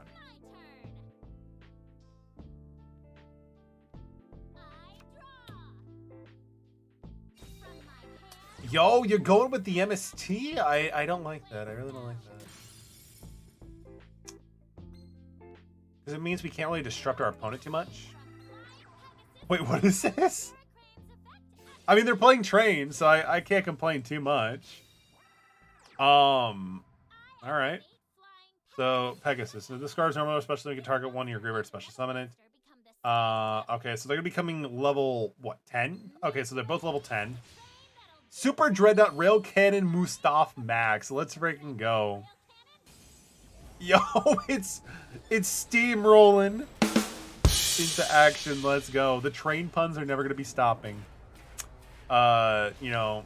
Yo, you're going with the MST? I don't like that. I really don't like that. Because it means we can't really disrupt our opponent too much. Wait, what is this? I mean, they're playing trains, so I can't complain too much. Alright. So, Pegasus. So discards normal, especially you can target one of your graveyard special summon it. Okay, so they're gonna be coming level, what, 10? Okay, so they're both level 10. Super Dreadnought, Rail Cannon, Mustaf Max. Let's freaking go. Yo, it's steamrolling into action. Let's go. The train puns are never going to be stopping. You know,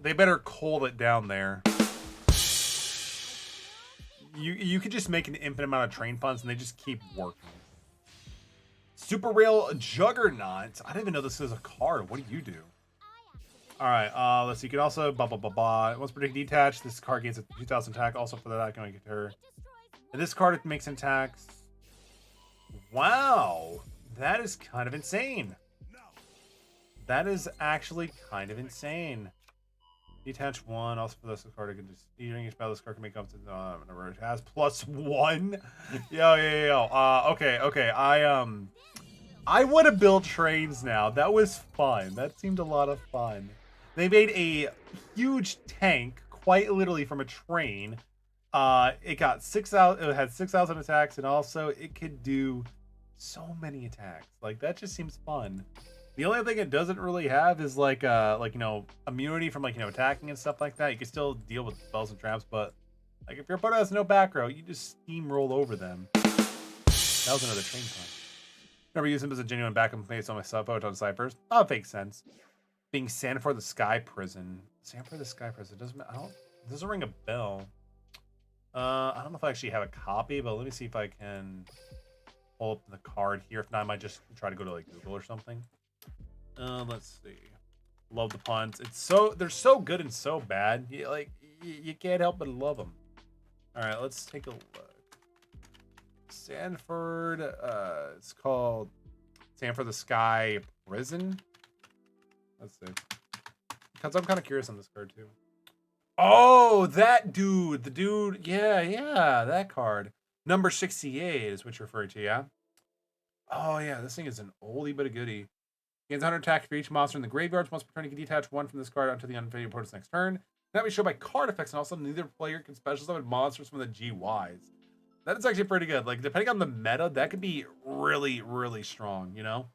they better cold it down there. You could just make an infinite amount of train puns and they just keep working. Super Rail Juggernaut. I didn't even know this was a card. What do you do? All right, let's see. You can also once predicted detached, this card gains a 2,000 attack. Also for that, I can get her. And this card makes attacks. Wow, that is kind of insane. That is actually kind of insane. Detach one. Also for this card, I can just during each battle, this card can make up to whenever it has +1. Yo. Okay. I want to build trains now. That was fun. That seemed a lot of fun. They made a huge tank, quite literally from a train, It got 6,000. It had 6,000 attacks, and also it could do so many attacks. Like that just seems fun. The only thing it doesn't really have is like immunity from attacking and stuff like that. You can still deal with spells and traps, but like if your opponent has no back row, you just steamroll over them. That was another train pun. Never use him as a genuine backup based on my sub-photon ciphers. Oh, it makes sense. Being Sanford the Sky Prison. Sanford the Sky Prison doesn't. It doesn't ring a bell. I don't know if I actually have a copy, but let me see if I can pull up the card here. If not, I might just try to go to like Google or something. Let's see. Love the puns. They're so good and so bad. You can't help but love them. All right, let's take a look. Sanford. It's called Sanford the Sky Prison. Let's see. Because I'm kind of curious on this card too. Oh, that dude. The dude. Yeah, that card. Number 68 is what you're referring to, yeah? Oh, yeah, this thing is an oldie but a goodie. Gains 100 attack for each monster in the graveyard. Once per turn, you can detach one from this card onto the unfaded opponent's next turn. That we show by card effects, and also neither player can special summon monsters from the GYs. That is actually pretty good. Like, depending on the meta, that could be really, really strong, you know?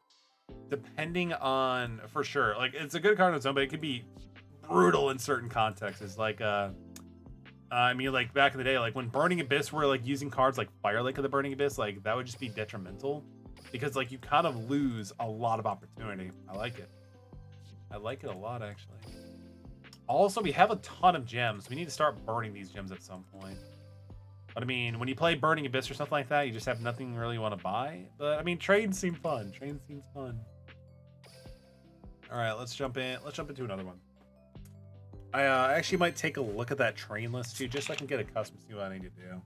Depending on, for sure. Like, it's a good card on its own, but it could be brutal in certain contexts. Like, I mean, like, back in the day, like, when Burning Abyss were, like, using cards like Fire Lake of the Burning Abyss, like, that would just be detrimental. Because, like, you kind of lose a lot of opportunity. I like it. I like it a lot, actually. Also, we have a ton of gems. We need to start burning these gems at some point. But, I mean, when you play Burning Abyss or something like that, you just have nothing really you want to buy. But, I mean, trades seem fun. Trade seems fun. All right, let's jump in. Let's jump into another one. I actually might take a look at that train list, too, just so I can get accustomed to see what I need to do.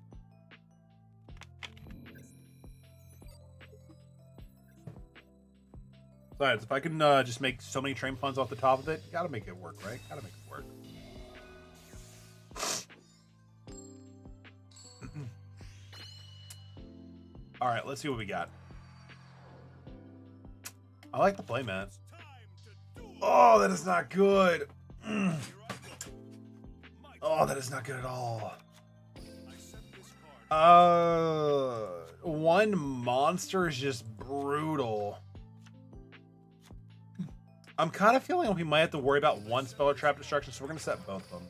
Besides, if I can just make so many train funds off the top of it, gotta make it work, right? Gotta make it work. All right, let's see what we got. I like the playmat. Oh, that is not good. Oh, that is not good at all. One monster is just brutal. I'm kind of feeling like we might have to worry about one spell or trap destruction, so we're going to set both of them.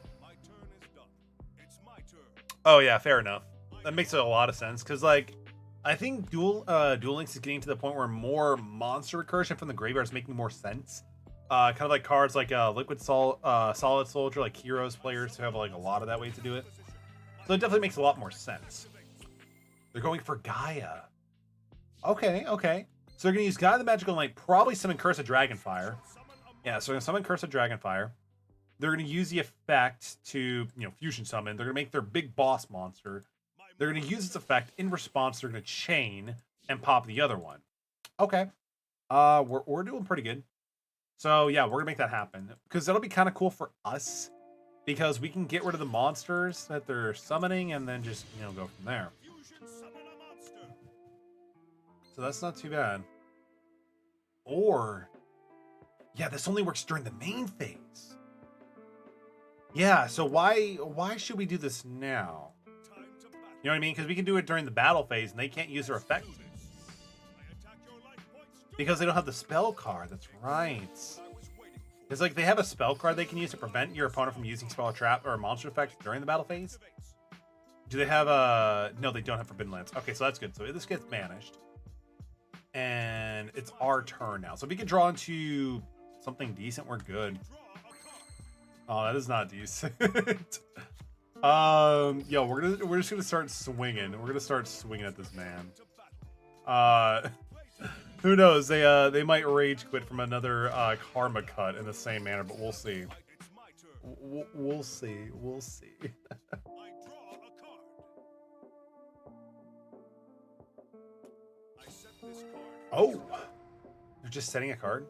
Oh, yeah, fair enough. That makes a lot of sense, because, like, I think Duel Links is getting to the point where more monster recursion from the graveyard is making more sense. Kind of like cards like Liquid Solid Soldier, like Heroes players who have, like, a lot of that way to do it. So it definitely makes a lot more sense. They're going for Gaia. Okay. So they're going to use Gaia the Magical Knight, probably summon Curse of Dragonfire. Yeah, so they're going to summon Curse of Dragonfire. They're going to use the effect to, fusion summon. They're going to make their big boss monster. They're going to use its effect. In response, they're going to chain and pop the other one. Okay. We're doing pretty good. So, yeah, we're going to make that happen. Because that'll be kind of cool for us. Because we can get rid of the monsters that they're summoning and then just, go from there. So that's not too bad. Or, yeah, this only works during the main phase. Yeah, so why should we do this now? You know what I mean? Because we can do it during the battle phase and they can't use their effect. Because they don't have the spell card, that's right. It's like they have a spell card they can use to prevent your opponent from using spell trap or monster effects during the battle phase. Do they have a... No, they don't have Forbidden Lance. Okay, so that's good. So this gets banished. And it's our turn now. So if we can draw into something decent, we're good. Oh, that is not decent. Yo, we're just gonna start swinging. We're gonna start swinging at this man. Who knows? They might rage quit from another karma cut in the same manner, but we'll see. We'll see. We'll see. Oh, they're just setting a card.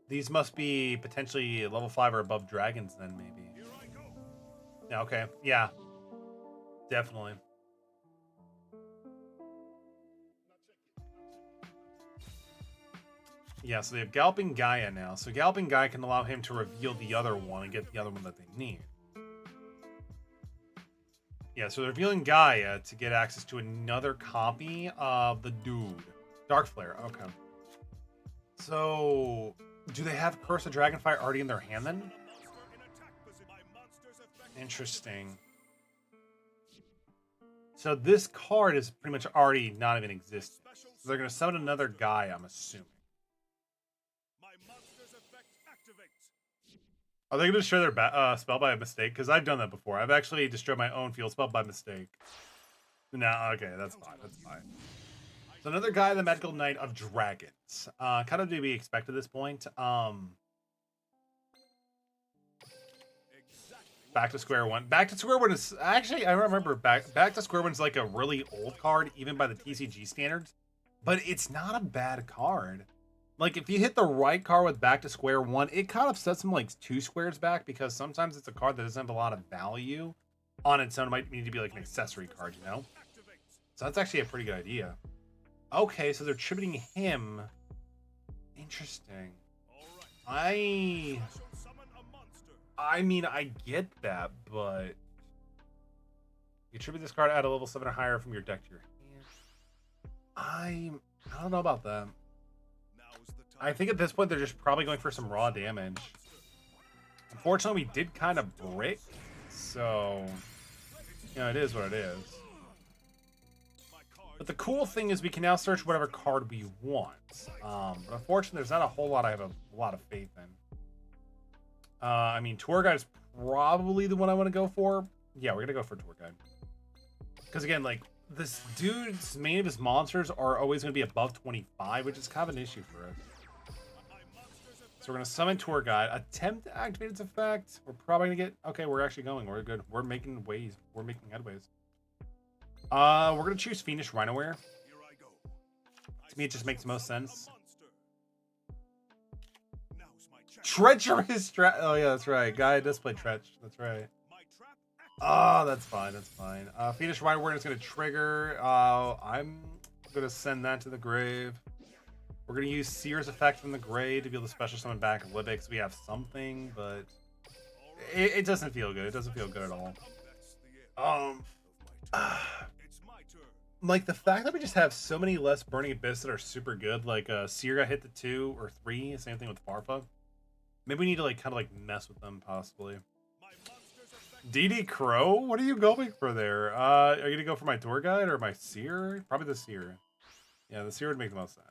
These must be potentially level 5 or above dragons, then maybe. Yeah. Okay. Yeah. Definitely. Yeah, so they have Galloping Gaia now. So Galloping Gaia can allow him to reveal the other one and get the other one that they need. Yeah, so they're revealing Gaia to get access to another copy of the dude. Dark Flare, okay. So, do they have Curse of Dragonfire already in their hand then? Interesting. So this card is pretty much already not even existing. So they're going to summon another guy, I'm assuming. Are they going to destroy their spell by mistake? Because I've done that before. I've actually destroyed my own field spell by mistake. No, okay, that's fine. That's fine. So another guy, the Magical Knight of Dragons. Kind of to be expected at this point. Back to Square One. Back to Square One is actually, I remember Back to Square One's like a really old card, even by the TCG standards. But it's not a bad card. Like, if you hit the right card with Back to Square One, it kind of sets them like 2 squares back, because sometimes it's a card that doesn't have a lot of value on its own. It might need to be like an accessory card, you know? So that's actually a pretty good idea. Okay, so they're tributing him. Interesting. I mean, I get that, but you tribute this card at a level 7 or higher from your deck to your hand. I don't know about that. I think at this point they're just probably going for some raw damage. Unfortunately, we did kind of brick, so you know, it is what it is. But the cool thing is we can now search whatever card we want. But unfortunately, there's not a whole lot I have a lot of faith in. I mean, Tour Guide is probably the one I want to go for. Yeah, we're going to go for Tour Guide. Because again, like, this dude's main of his monsters are always going to be above 25, which is kind of an issue for us. So we're going to summon Tour Guide, attempt to activate its effect. We're probably going to get... Okay, we're actually going. We're good. We're making ways. We're making headways. We're going to choose Fiendish Rhinoware. To me, it just makes the most sense. Treacherous Oh, yeah, that's right. Guy does play Tretch. That's right. Oh, that's fine. That's fine. Fiendish Rhinoware is going to trigger. I'm going to send that to the grave. We're going to use Seer's effect from the grave to be able to special summon back Libix. We have something, but it doesn't feel good. It doesn't feel good at all. Like, the fact that we just have so many less Burning Abyss that are super good, like Seer got hit to 2 or 3, same thing with Farfa. Maybe we need to like kind of like mess with them possibly. DD Crow? What are you going for there? Are you gonna go for my Tour Guide or my Seer? Probably the Seer. Yeah, the Seer would make the most sense.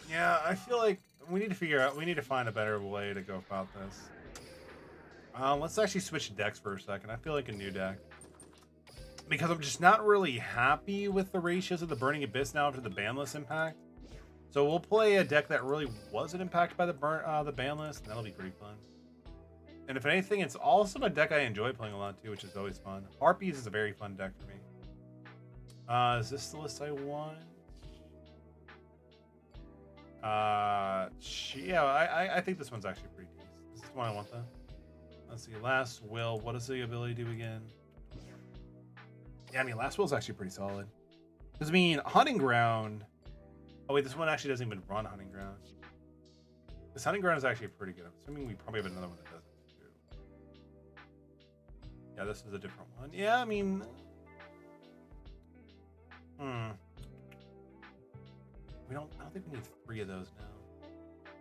Yeah, I feel like we need to find a better way to go about this. Let's actually switch decks for a second. I feel like a new deck. Because I'm just not really happy with the ratios of the Burning Abyss now to the banlist impact. So we'll play a deck that really wasn't impacted by the banlist, and that'll be pretty fun. And if anything, it's also a deck I enjoy playing a lot too, which is always fun. Harpies is a very fun deck for me. Is this the list I want? Yeah, I think this one's actually pretty decent. This is the one I want though. Let's see, Last Will. What does the ability do again? Yeah, I mean, Last Will's actually pretty solid. Because, I mean, Hunting Ground... Oh, wait, this one actually doesn't even run Hunting Ground. This Hunting Ground is actually pretty good. I'm assuming we probably have another one that does it, too. Yeah, this is a different one. Yeah, I mean... I don't think we need 3 of those now.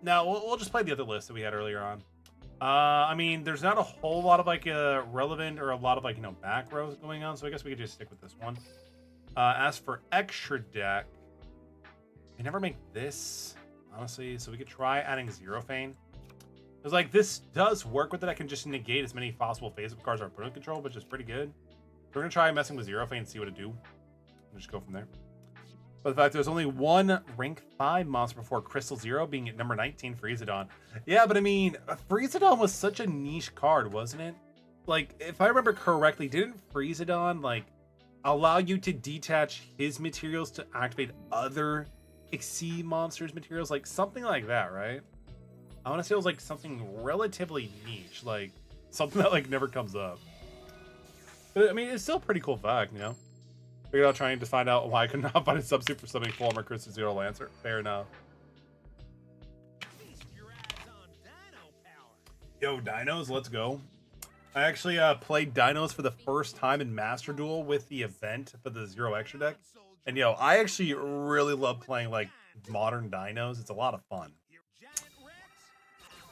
No, we'll just play the other list that we had earlier on. I mean, there's not a whole lot of like relevant or a lot of like, you know, back rows going on, so I guess we could just stick with this one. As for extra deck, we never make this, honestly, so we could try adding Zero Fane. Because like this does work with it. I can just negate as many possible face-up cards our opponent control, which is pretty good. We're gonna try messing with Zero Fane and see what it do. We'll just go from there. But the fact there's only one rank 5 monster before Crystal Zero, being at number 19, Friezadon. Yeah, but I mean, Friezadon was such a niche card, wasn't it? Like, if I remember correctly, didn't Friezadon, like, allow you to detach his materials to activate other Exceed monsters' materials? Like, something like that, right? I want to say it was, like, something relatively niche. Like, something that, like, never comes up. But, I mean, it's still a pretty cool fact, you know? Figured out trying to find out why I could not find a substitute for summoning Fulmer Crystal Zero Lancer. Fair enough. Yo, Dinos, let's go. I actually played Dinos for the first time in Master Duel with the event for the Zero Extra deck. And yo, I actually really love playing like modern Dinos. It's a lot of fun.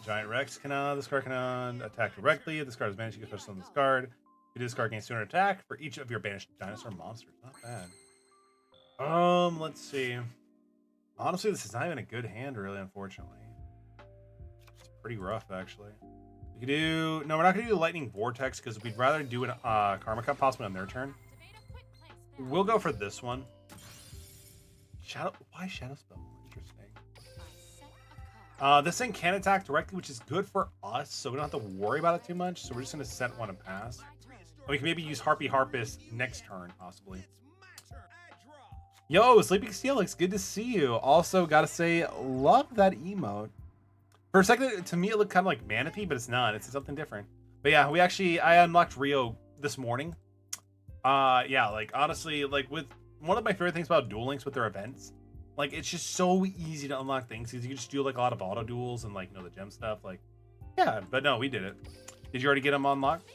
Giant Rex can this card can attack directly. If this card is banished, you can special summon this card. You do this card gains 200 attack for each of your banished dinosaur monsters. Not bad. Let's see. Honestly, this is not even a good hand, really, unfortunately. It's pretty rough, actually. We could do... No, we're not going to do Lightning Vortex because we'd rather do an Karma Cup possibly on their turn. We'll go for this one. Why Shadow Spell? Interesting. This thing can attack directly, which is good for us, so we don't have to worry about it too much. So we're just going to set one and pass. We can maybe use Harpy Harpist next turn, possibly. Yo, Sleeping Steelix, good to see you. Also, gotta say, love that emote. For a second, to me, it looked kind of like Manaphy, but it's not. It's something different. But yeah, I unlocked Rio this morning. Yeah, like, honestly, like, with one of my favorite things about Duel Links with their events, like, it's just so easy to unlock things because you can just do, like, a lot of auto duels and, like, you know, the gem stuff. Like, yeah, but no, we did it. Did you already get them unlocked?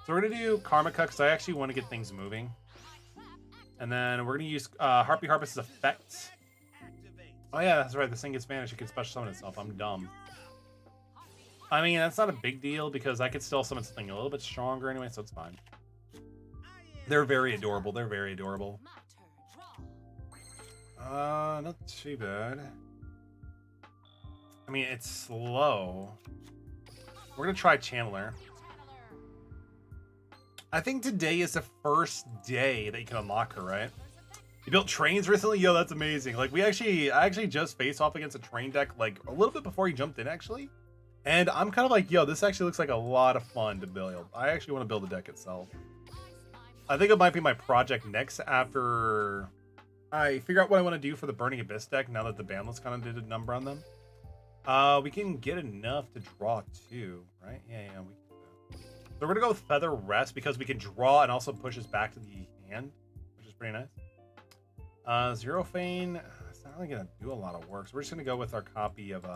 So we're going to do Karma Cut because I actually want to get things moving. And then we're going to use Harpy Harpist's effect. Oh yeah, that's right. This thing gets banished. It can special summon itself. I'm dumb. I mean, that's not a big deal because I could still summon something a little bit stronger anyway, so it's fine. They're very adorable. They're very adorable. Not too bad. I mean, it's slow. We're going to try Channeler. I think today is the first day that you can unlock her, right? You built trains recently? Yo, that's amazing. Like, I actually just faced off against a train deck, like, a little bit before he jumped in, actually. And I'm kind of like, yo, this actually looks like a lot of fun to build. I actually want to build the deck itself. I think it might be my project next after I figure out what I want to do for the Burning Abyss deck now that the ban list kind of did a number on them. We can get enough to draw two, right? Yeah, we can. So we're going to go with Feather Rest because we can draw and also push us back to the hand, which is pretty nice. Zero Feign, it's not really going to do a lot of work. So we're just going to go with our copy of,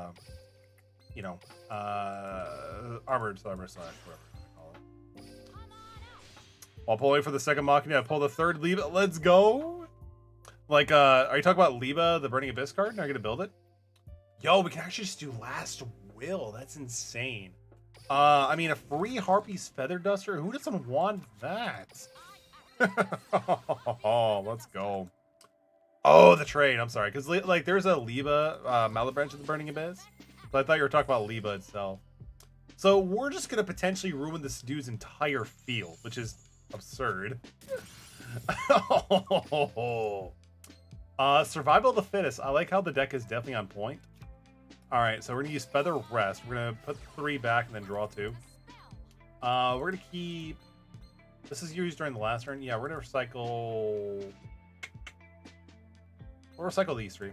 you know, Armored Cyber Slash, whatever you call it. While pulling for the second Machina, pull the third Liba. Let's go. Like, are you talking about Liba, the Burning Abyss card? Are you going to build it? Yo, we can actually just do Last Will. That's insane. I mean, a free Harpy's Feather Duster? Who doesn't want that? Oh, let's go. Oh, the trade. I'm sorry. Because, like, there's a Liba Malabranch of the Burning Abyss. So I thought you were talking about Liba itself. So we're just going to potentially ruin this dude's entire field, which is absurd. Survival of the Fittest. I like how the deck is definitely on point. Alright, so we're going to use Feather Rest. We're going to put 3 back and then draw 2. We're going to keep... This is used during the last turn. Yeah, we're going to recycle... We'll recycle these 3.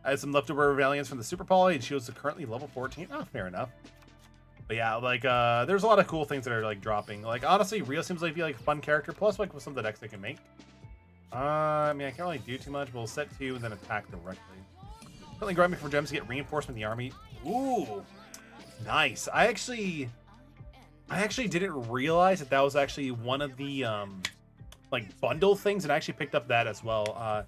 I had some leftover Valiants from the Super Poly, and shields are currently level 14. Oh, fair enough. But yeah, like, there's a lot of cool things that are, like, dropping. Like, honestly, Rio seems like be, like, a fun character, plus, like, with some of the decks they can make. I mean, I can't really do too much, but we'll set 2 and then attack directly. Currently grabbing for gems to get reinforcement in the army. Ooh, nice. I actually didn't realize that was actually one of the, like, bundle things, and I actually picked up that as well.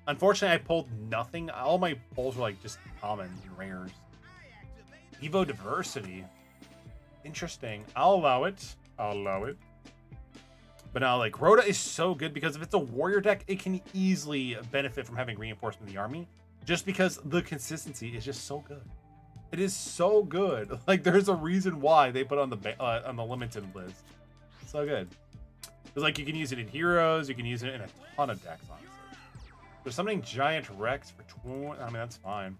Unfortunately, I pulled nothing. All my pulls were, like, just commons and rares. Evo Diversity. Interesting. I'll allow it. But now, like, Rhoda is so good because if it's a warrior deck, it can easily benefit from having reinforcement in the army. Just because the consistency is just so good. It is so good. Like, there's a reason why they put on the limited list. So good. Because, like, you can use it in heroes. You can use it in a ton of decks, honestly. There's something Giant Rex for 20. I mean, that's fine.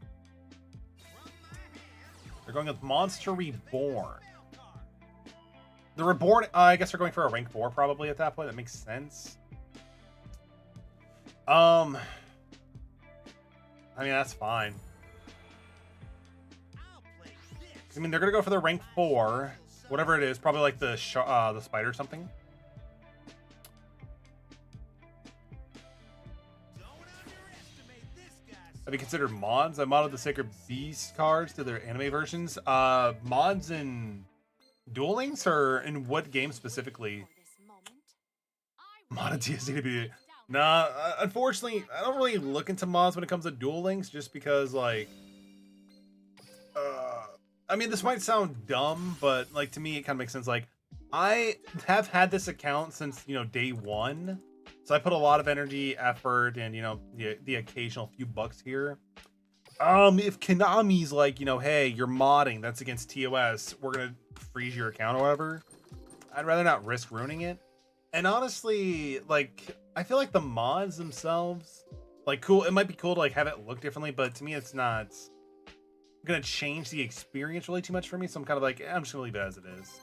They're going with Monster Reborn. The Reborn, I guess they're going for a rank 4 probably at that point. That makes sense. I mean, that's fine. I mean, they're going to go for the rank 4. Whatever it is. Probably like the spider or something. have you considered mods? I modded the Sacred Beast cards to their anime versions. Mods in Duel Links, or in what game specifically? Modded TSD to be... Nah, unfortunately, I don't really look into mods when it comes to Duel Links, just because, like... I mean, this might sound dumb, but, like, to me, it kind of makes sense. Like, I have had this account since, you know, day one. So I put a lot of energy, effort, and, you know, the occasional few bucks here. If Konami's like, you know, hey, you're modding, that's against TOS, we're gonna freeze your account or whatever, I'd rather not risk ruining it. And honestly, like, I feel like the mods themselves, like, cool, it might be cool to, like, have it look differently, but to me, it's not gonna change the experience really too much for me, so I'm kind of like, I'm just gonna leave it as it is.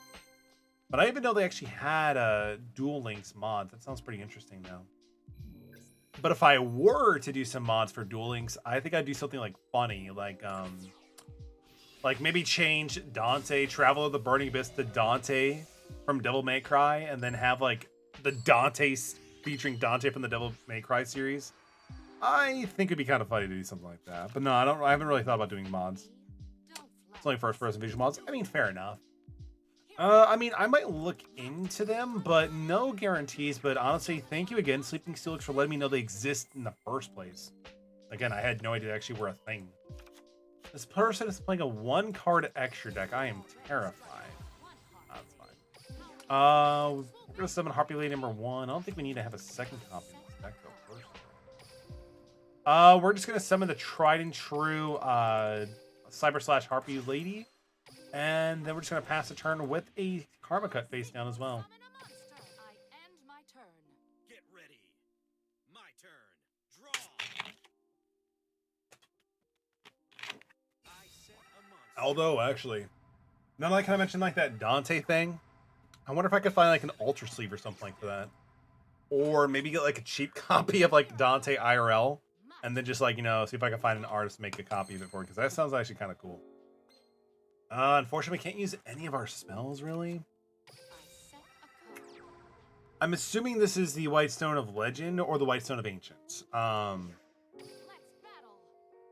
But I didn't even know they actually had a Duel Links mod. That sounds pretty interesting now. But if I were to do some mods for Duel Links, I think I'd do something like funny, like maybe change Dante, Travel of the Burning Abyss to Dante from Devil May Cry, and then have like the Dante featuring Dante from the Devil May Cry series. I think it'd be kind of funny to do something like that. But no, I haven't really thought about doing mods. It's only first-person visual mods. I mean, fair enough. I mean, I might look into them, but no guarantees. But honestly, thank you again, Sleeping Steelix, for letting me know they exist in the first place. Again, I had no idea they actually were a thing. This person is playing a 1-card extra deck. I am terrified. That's fine. We're gonna summon Harpy Lady number 1. I don't think we need to have a second copy of this deck though. First, we're just gonna summon the tried and true Cyber / Harpy Lady. And then we're just going to pass the turn with a Karma Cut face down as well. Get ready. My turn. Draw. Although, actually, now that I kind of mentioned like that Dante thing, I wonder if I could find like an Ultra Sleeve or something like that. Or maybe get like a cheap copy of like Dante IRL. And then just like, you know, see if I can find an artist to make a copy of it for it. Because that sounds actually kind of cool. Unfortunately, we can't use any of our spells, really. I'm assuming this is the White Stone of Legend or the White Stone of Ancients. I'm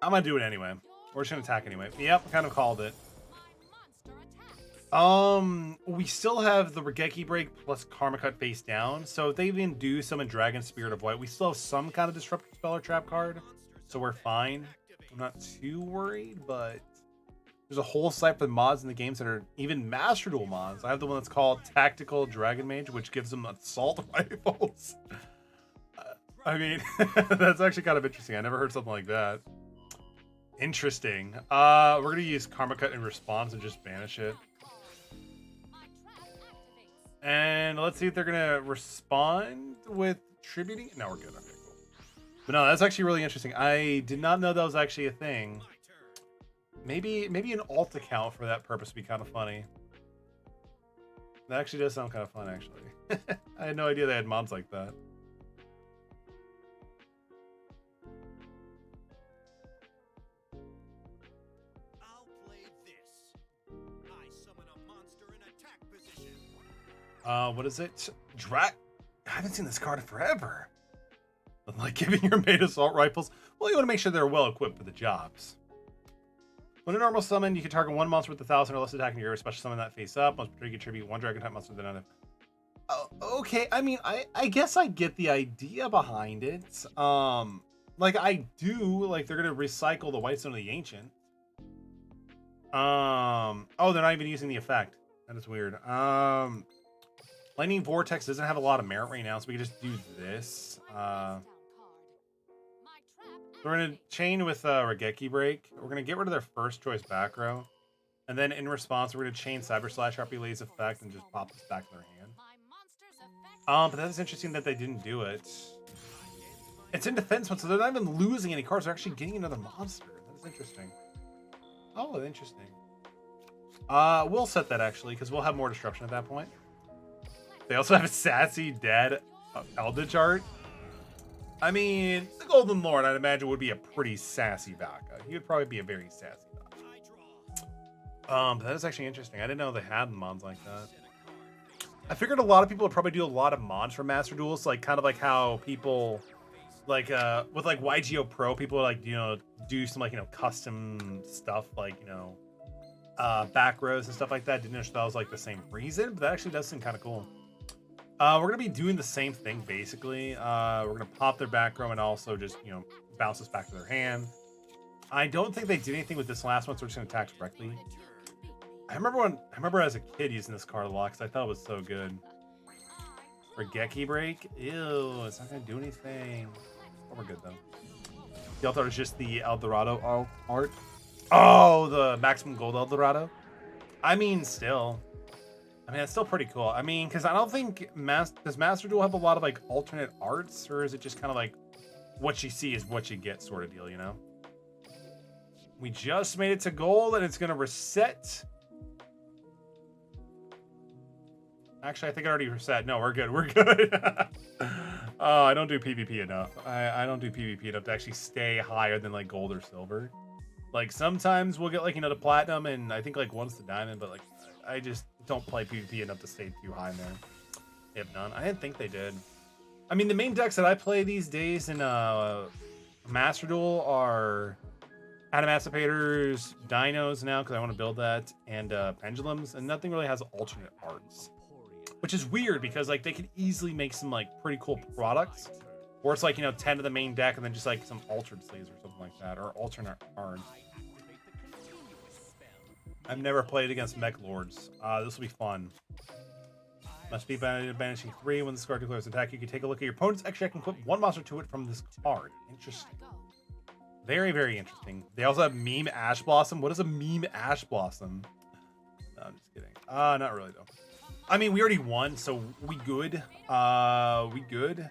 gonna do it anyway. We're just gonna attack anyway. Yep, kind of called it. We still have the Regeki Break plus Karma Cut face down. So if they even do summon Dragon Spirit of White, we still have some kind of Disruptive Spell or Trap card. So we're fine. I'm not too worried, but... There's a whole site for mods in the games that are even Master Duel mods. I have the one that's called Tactical Dragon Mage, which gives them assault rifles. I mean, that's actually kind of interesting. I never heard something like that. Interesting. We're going to use Karma Cut in response and just banish it. And let's see if they're going to respond with tributing. No, we're good. Okay, cool. But no, that's actually really interesting. I did not know that was actually a thing. Maybe an alt account for that purpose would be kind of funny. That actually does sound kind of fun, actually. I had no idea they had mods like that. I'll play this. I summon a monster in attack position. What is it? I haven't seen this card in forever. Like giving your mate assault rifles. Well, you want to make sure they're well equipped for the jobs. When a normal summon, you can target one monster with 1,000 or less attack in your special summon that face up. Most you contribute one dragon type monster to another. Okay, I mean, I guess I get the idea behind it. Like I do, like they're gonna recycle the White Stone of the Ancient. Oh, they're not even using the effect. That is weird. Lightning Vortex doesn't have a lot of merit right now, so we can just do this. We're going to chain with Regeki Break. We're going to get rid of their first choice back row. And then in response, we're going to chain Cyber / Harpy Lady's effect and just pop this back in their hand. But that's interesting that they didn't do it. It's in defense mode, so they're not even losing any cards. They're actually getting another monster. That's interesting. Oh, interesting. We'll set that, actually, because we'll have more disruption at that point. They also have a sassy dead Eldritch art. I mean, the Golden Lord, I'd imagine, would be a pretty sassy Baka. He would probably be a very sassy Baka. But that is actually interesting. I didn't know they had mods like that. I figured a lot of people would probably do a lot of mods for Master Duels, like kind of like how people like with like YGO Pro, people like, you know, do some like, you know, custom stuff like, you know, back rows and stuff like that. Didn't know if that was like the same reason, but that actually does seem kind of cool. We're gonna be doing the same thing basically. We're gonna pop their back row and also just, you know, bounce this back to their hand. I don't think they did anything with this last one, so we're just gonna attack directly. I remember as a kid using this card a lot because I thought it was so good. For Geki Break, ew, it's not gonna do anything. Oh, we're good though. The alt art is just the Eldorado art. Oh, the maximum gold Eldorado. I mean, still. I mean, it's still pretty cool. I mean, because I don't think does Master Duel have a lot of like alternate arts, or is it just kind of like what you see is what you get sort of deal, you know? We just made it to gold, and it's gonna reset. Actually, I think I already reset. No, we're good. We're good. Oh, I don't do PvP enough. I don't do PvP enough to actually stay higher than like gold or silver. Like sometimes we'll get like, you know, the platinum, and I think like once the diamond, but like I just don't play PvP enough to stay too high in there. They have none. I didn't think they did. I mean, the main decks that I play these days in Master Duel are Adamascipators, Dinos now because I want to build that, and Pendulums, and nothing really has alternate arts. Which is weird because like they could easily make some like pretty cool products, or it's like, you know, 10 to the main deck and then just like some altered sleeves or something like that, or alternate art. I've never played against Mech Lords. This will be fun. Must be banishing 3 when this card declares attack. You can take a look at your opponent's extra deck and put 1 monster to it from this card. Interesting. Very, very interesting. They also have Meme Ash Blossom. What is a Meme Ash Blossom? No, I'm just kidding. Not really though. I mean, we already won, so we good. We good.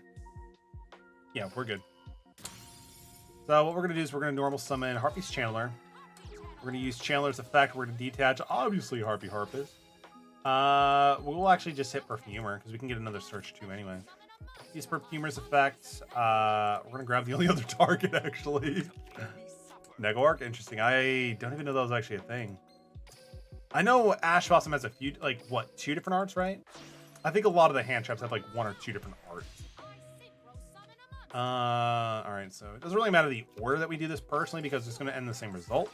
Yeah, we're good. So what we're gonna do is we're gonna normal summon Harpy's Channeler. We're gonna use Channeler's effect. We're gonna detach, obviously, Harpy Harpist. We'll actually just hit Perfumer because we can get another search too anyway. Use Perfumer's effect. We're gonna grab the only other target actually. Negork, interesting. I don't even know that was actually a thing. I know Ash Blossom has a few, like, what, 2 different arts, right? I think a lot of the hand traps have, like, 1 or 2 different arts. Alright, so it doesn't really matter the order that we do this personally because it's going to end the same result.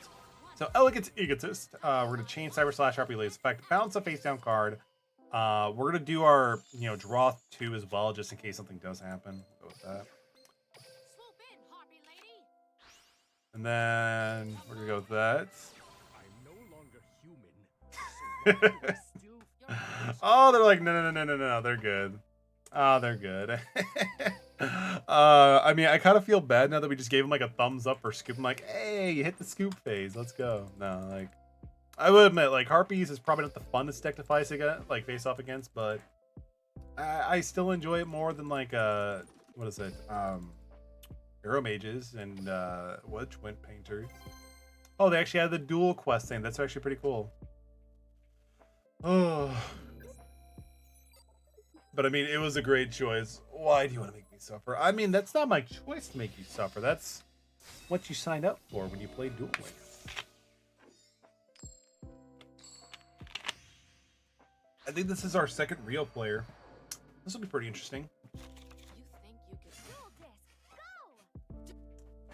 So, Elegant Egotist. We're going to chain Cyber Slash, Harpy Lace effect, bounce a face down card. We're going to do our, you know, draw 2 as well, just in case something does happen. Go with that. And then we're going to go with that. Oh, they're like, no, they're good. Oh, they're good. I mean, I kind of feel bad now that we just gave him like a thumbs up for scoop. I'm like, hey, you hit the scoop phase. Let's go. No, like, I would admit, like, Harpies is probably not the funnest deck to face off against, but I still enjoy it more than like, what is it? Arrow Mages and Twin Painters. Oh, they actually had the dual quest thing. That's actually pretty cool. Oh, but I mean, it was a great choice. Why do you want to make me suffer? I mean, that's not my choice to make you suffer. That's what you signed up for when you played Duel Links. I think this is our second real player. This will be pretty interesting.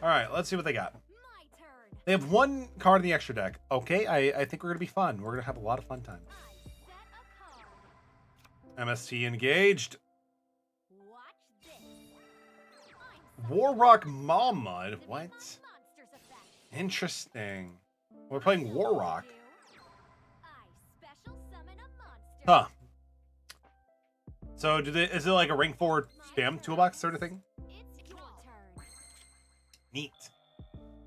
All right, let's see what they got. They have 1 card in the extra deck. Okay, I think we're going to be fun. We're going to have a lot of fun time. MST engaged. Warrock Mammud. What? Interesting. We're playing Warrock. Huh. So is it like a rank 4 spam toolbox sort of thing? Neat.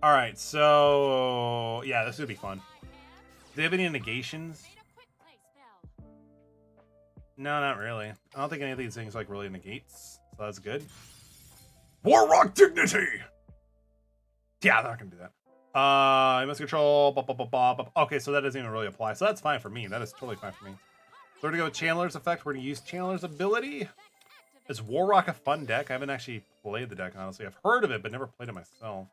Alright, so yeah, this would be fun. Do they have any negations? No, not really. I don't think any of these things like really negates, so that's good. Warrock Dignity! Yeah, they're not gonna do that. I must control. Okay, so that doesn't even really apply, so that's fine for me. That is totally fine for me. So we're gonna go with Chandler's effect. We're gonna use Chandler's ability. Is Warrock a fun deck? I haven't actually played the deck, honestly. I've heard of it, but never played it myself.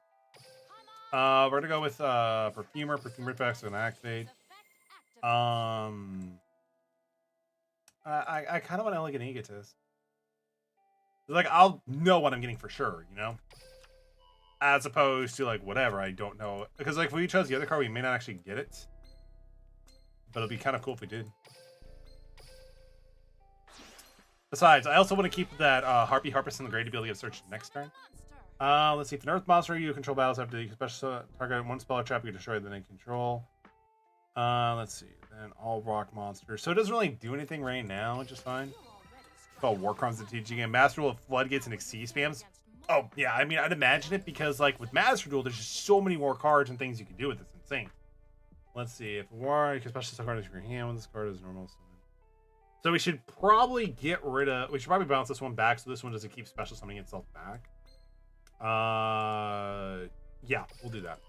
We're gonna go with Perfumer. Perfumer effects are gonna activate. I kind of want Elegant Egotist. Like, I'll know what I'm getting for sure, you know? As opposed to, like, whatever, I don't know. Because, like, if we chose the other card, we may not actually get it. But it'll be kind of cool if we did. Besides, I also want to keep that Harpist in the Grave to be able to get searched next turn. Let's see. If an Earth monster you control battles have to special target one spell or trap, you can destroy the in control. Let's see. Then all rock monsters. So it doesn't really do anything right now, which is fine. It's called War Crimes and TG game. Master Duel of Floodgates and Exceed spams. Oh, yeah. I mean, I'd imagine it because, like, with Master Duel, there's just so many more cards and things you can do with it. It's insane. Let's see. If war, you can special summon card into your hand when this card is normal. So we should probably get rid of... We should probably bounce this one back so this one doesn't keep special summoning itself back. Yeah, we'll do that.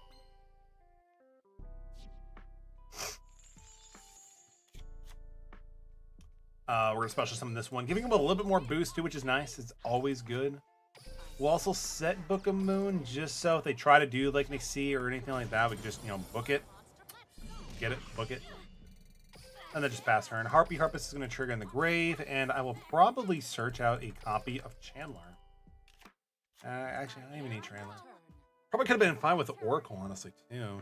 We're gonna special summon this one, giving him a little bit more boost too, which is nice. It's always good. We'll also set Book of Moon just so if they try to do like Nixie or anything like that, we can just, you know, book it. Get it, book it. And then just pass turn. Harpist is going to trigger in the grave, and I will probably search out a copy of Chandler. Actually, I don't even need Chandler. Probably could have been fine with the Oracle, honestly, too.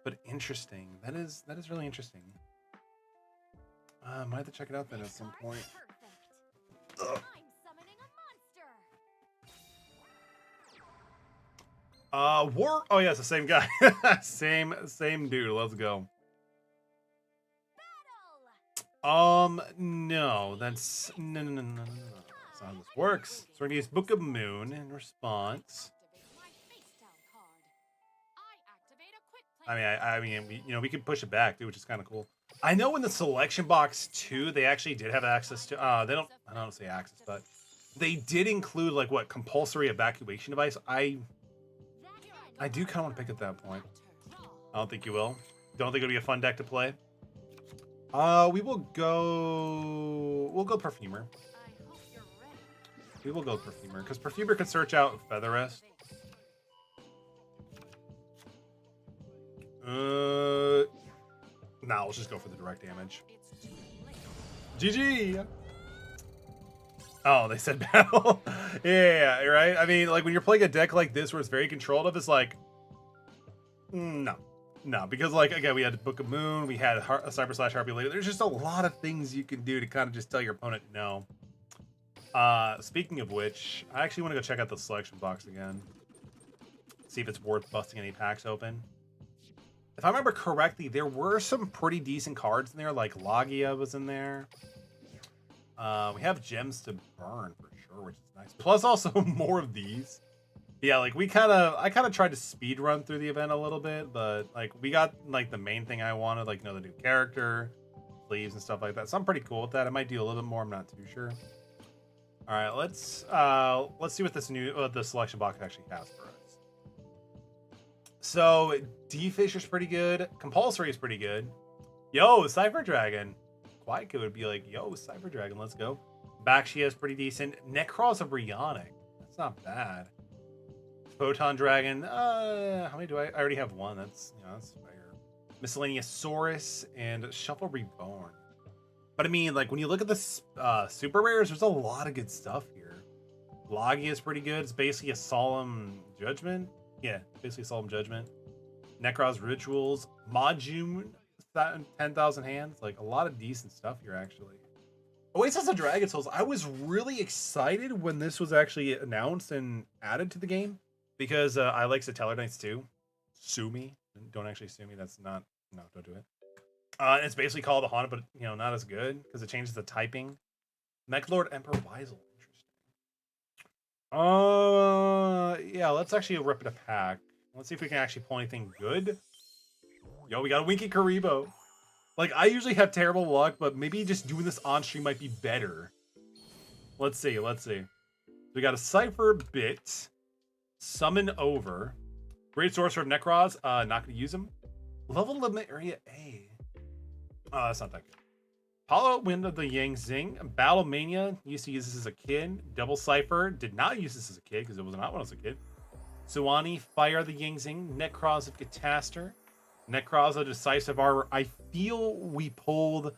But interesting. That is really interesting. Might have to check it out then at some point. Ugh. War. Oh yeah, it's the same guy. same dude. Let's go. No, that's no. That's not how this works. So we're gonna use Book of Moon in response. I mean, we can push it back too, which is kind of cool. I know in the selection box too, they actually did have access to. I don't say access, but they did include like what compulsory evacuation device. I do kind of want to pick at that point. I don't think you will. Don't think it'll be a fun deck to play. We'll go Perfumer. We will go Perfumer because Perfumer can search out Feather Rest. Nah, let's just go for the direct damage. GG. Oh, they said battle. Yeah, right. I mean, like when you're playing a deck like this where it's very controlled, it's like, no, because like again, we had Book of Moon, we had Cyber/Harpy later. There's just a lot of things you can do to kind of just tell your opponent no. Speaking of which, I actually want to go check out the selection box again, see if it's worth busting any packs open. If I remember correctly, there were some pretty decent cards in there, like Logia was in there. We have gems to burn for sure, which is nice. Plus also more of these. Yeah, like I kind of tried to speed run through the event a little bit, but like we got like the main thing I wanted, like, you know, the new character, sleeves and stuff like that. So I'm pretty cool with that. I might do a little bit more. I'm not too sure. All right, let's see what the selection box actually has for us. So D-Fisher's pretty good. Compulsory is pretty good. Yo, Cypher Dragon. Quaika would be like, yo, Cypher Dragon, let's go. Bakshia is pretty decent. Necros of Brionic. That's not bad. Photon Dragon. How many do I already have one. That's, you know, that's fair. Miscellaneous Saurus and Shuffle Reborn. But I mean, like when you look at the super rares, there's a lot of good stuff here. Logia is pretty good. It's basically a Solemn Judgment. Yeah, basically Solemn Judgment. Necros Rituals. Majun, 10,000 Hands. Like a lot of decent stuff here, actually. Oasis of Dragon Souls. I was really excited when this was actually announced and added to the game because I like Satellar Knights too. Sue me. Don't actually sue me. That's not. No, don't do it. It's basically called the Haunted, but you know, not as good because it changes the typing. Mechlord Emperor Weisel. Yeah, let's actually rip it a pack. Let's see if we can actually pull anything good. Yo, we got a Winky Karibo. Like, I usually have terrible luck, but maybe just doing this on stream might be better. Let's see. We got a Cypher Bit. Summon Over. Great Sorcerer of Necros. Not gonna use him. Level Limit Area A. That's not that good. Hollow Wind of the Yang Zing. Battle Mania. Used to use this as a kid. Double Cypher. Did not use this as a kid because it was not when I was a kid. Suwani. Fire the Yang Zing. Necros of Catastor. Necros of Decisive Arbor. I feel we pulled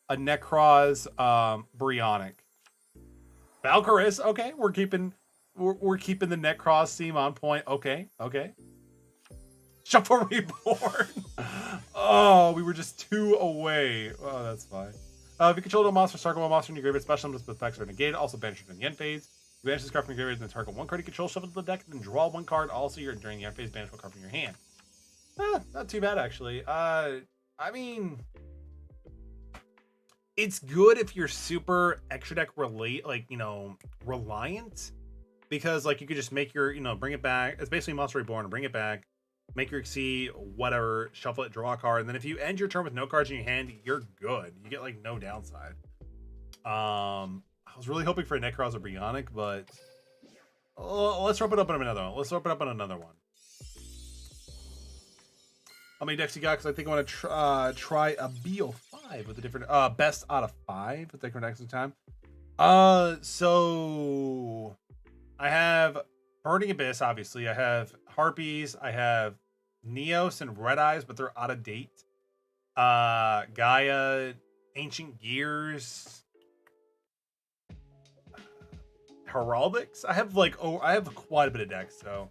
a Necros Brionic. Valkyris. Okay, we're keeping the Necross theme on point. Okay. Shuffle Reborn. Oh, we were just 2 away. Oh, that's fine. If you control a monster, circle a monster in your graveyard, special items with effects are negated. Also banish it in the end phase. You banish this card from your graveyard, then target 1 card you control, shuffle to the deck, then draw 1 card. Also, you're during the end phase, banish 1 card from your hand. Not too bad actually. I mean, it's good if you're super extra deck reliant, because like you could just make your, bring it back. It's basically Monster Reborn, bring it back, make your XC, whatever, shuffle it, draw a card, and then if you end your turn with no cards in your hand, you're good. You get like no downside. I was really hoping for a Necroz or Bionic, but let's rope it up on another one. How many decks you got? Because I think I want to try a BO5 with a different best out of 5 with different decks at a time. So I have Burning Abyss, obviously. I have Harpies. I have Neos and Red Eyes, but they're out of date. Gaia, Ancient Gears, Heraldics. I have quite a bit of decks, so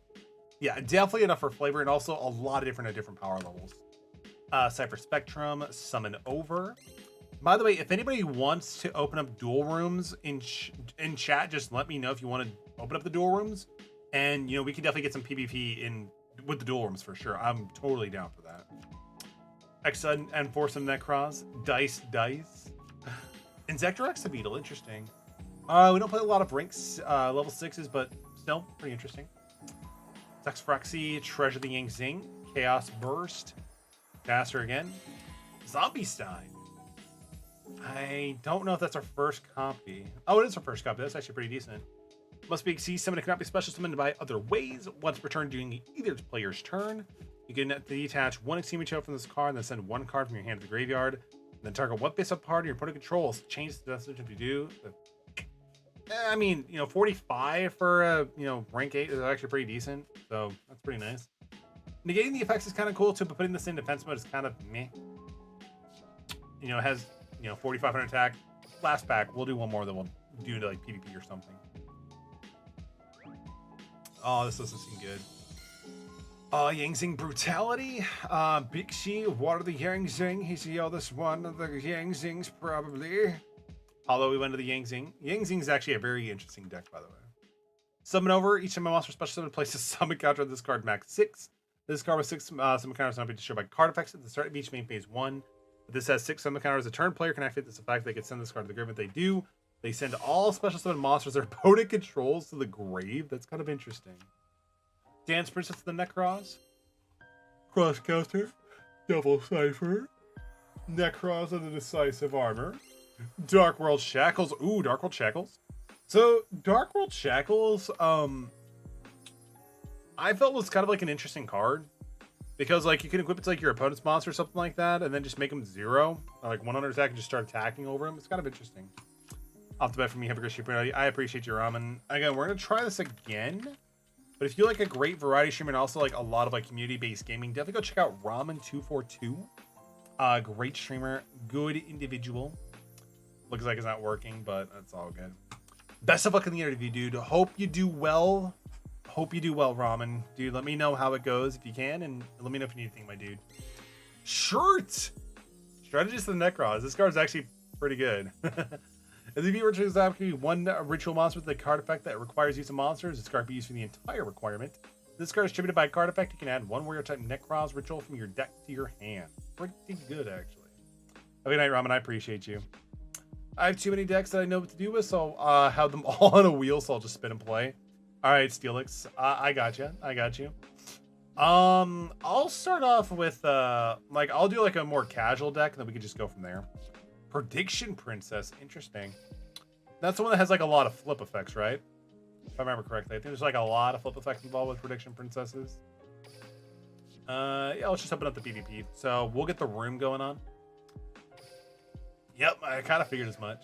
yeah, definitely enough for flavor, and also a lot of different power levels. Cypher Spectrum, Summon Over. By the way, if anybody wants to open up duel rooms in chat, just let me know if you want to open up the duel rooms, and we can definitely get some PvP in with the duel rooms for sure. I'm totally down for that. Exun and Force Necross, Dice, Insectorex Beetle, interesting. We don't play a lot of ranks, level 6s, but still pretty interesting. Zexfraxi, Treasure the Yang Zing, Chaos Burst, Caster again, Zombie Stein. I don't know if that's our first copy. Oh, it is our first copy. That's actually pretty decent. Must be XC summon. It cannot be special summoned by other ways. Once per turn during either player's turn, you can detach 1 XC material from this card and then send 1 card from your hand to the graveyard. And then target 1 base up card your opponent controls. Change the message if you do. I mean, 45 for a rank 8 is actually pretty decent, so that's pretty nice. Negating the effects is kind of cool too, but putting this in defense mode is kind of meh. It has 4,500 attack. Last pack, we'll do one more that we'll do to like PvP or something. Oh, this doesn't seem good. Yangzing Brutality. Big Shi, what are the Yangzing? He's the oldest one of the Yangzings, probably. Although we went to the Yangzing. Yangzing is actually a very interesting deck, by the way. Summon Over. Each time my monster special summon places summon counter on this card max 6. This card with 6 summon counters not be destroyed by card effects at the start of each main phase 1. This has 6 summon counters. The turn player can activate this effect. They can send this card to the grave. If they do, they send all special summon monsters their opponent controls to the grave. That's kind of interesting. Dance Princess to the Necroz. Cross Counter. Double Cipher. Necroz of the Decisive Armor. Dark World Shackles. Ooh, Dark World Shackles. So, Dark World Shackles, I felt was kind of like an interesting card. Because, like, you can equip it to, like, your opponent's monster or something like that, and then just make them 0. Or, like, 100 attack and just start attacking over them. It's kind of interesting. Off the bat from me, have a great stream. I appreciate your ramen. Again, we're going to try this again. But if you like a great variety stream and also, like, a lot of, like, community-based gaming, definitely go check out Ramen242. Great streamer. Good individual. Looks like it's not working, but that's all good. Best of luck in the interview, dude. Hope you do well. Hope you do well, Ramen. Dude, let me know how it goes if you can, and let me know if you need anything, my dude. Shirt! Strategist of the Necroz. This card's actually pretty good. As if you were to exactly 1 ritual monster with a card effect that requires use of monsters, this card can be used for the entire requirement. This card is distributed by a card effect. You can add 1 warrior type Necroz ritual from your deck to your hand. Pretty good, actually. Have a good night, Ramen. I appreciate you. I have too many decks that I know what to do with, so I'll have them all on a wheel, so I'll just spin and play. All right, Steelix, I got you. I'll start off with I'll do like a more casual deck, and then we can just go from there. Prediction Princess, interesting. That's the one that has like a lot of flip effects, right? If I remember correctly, I think there's like a lot of flip effects involved with Prediction Princesses. Yeah, let's just open up the PvP. So we'll get the room going on. Yep, I kind of figured as much.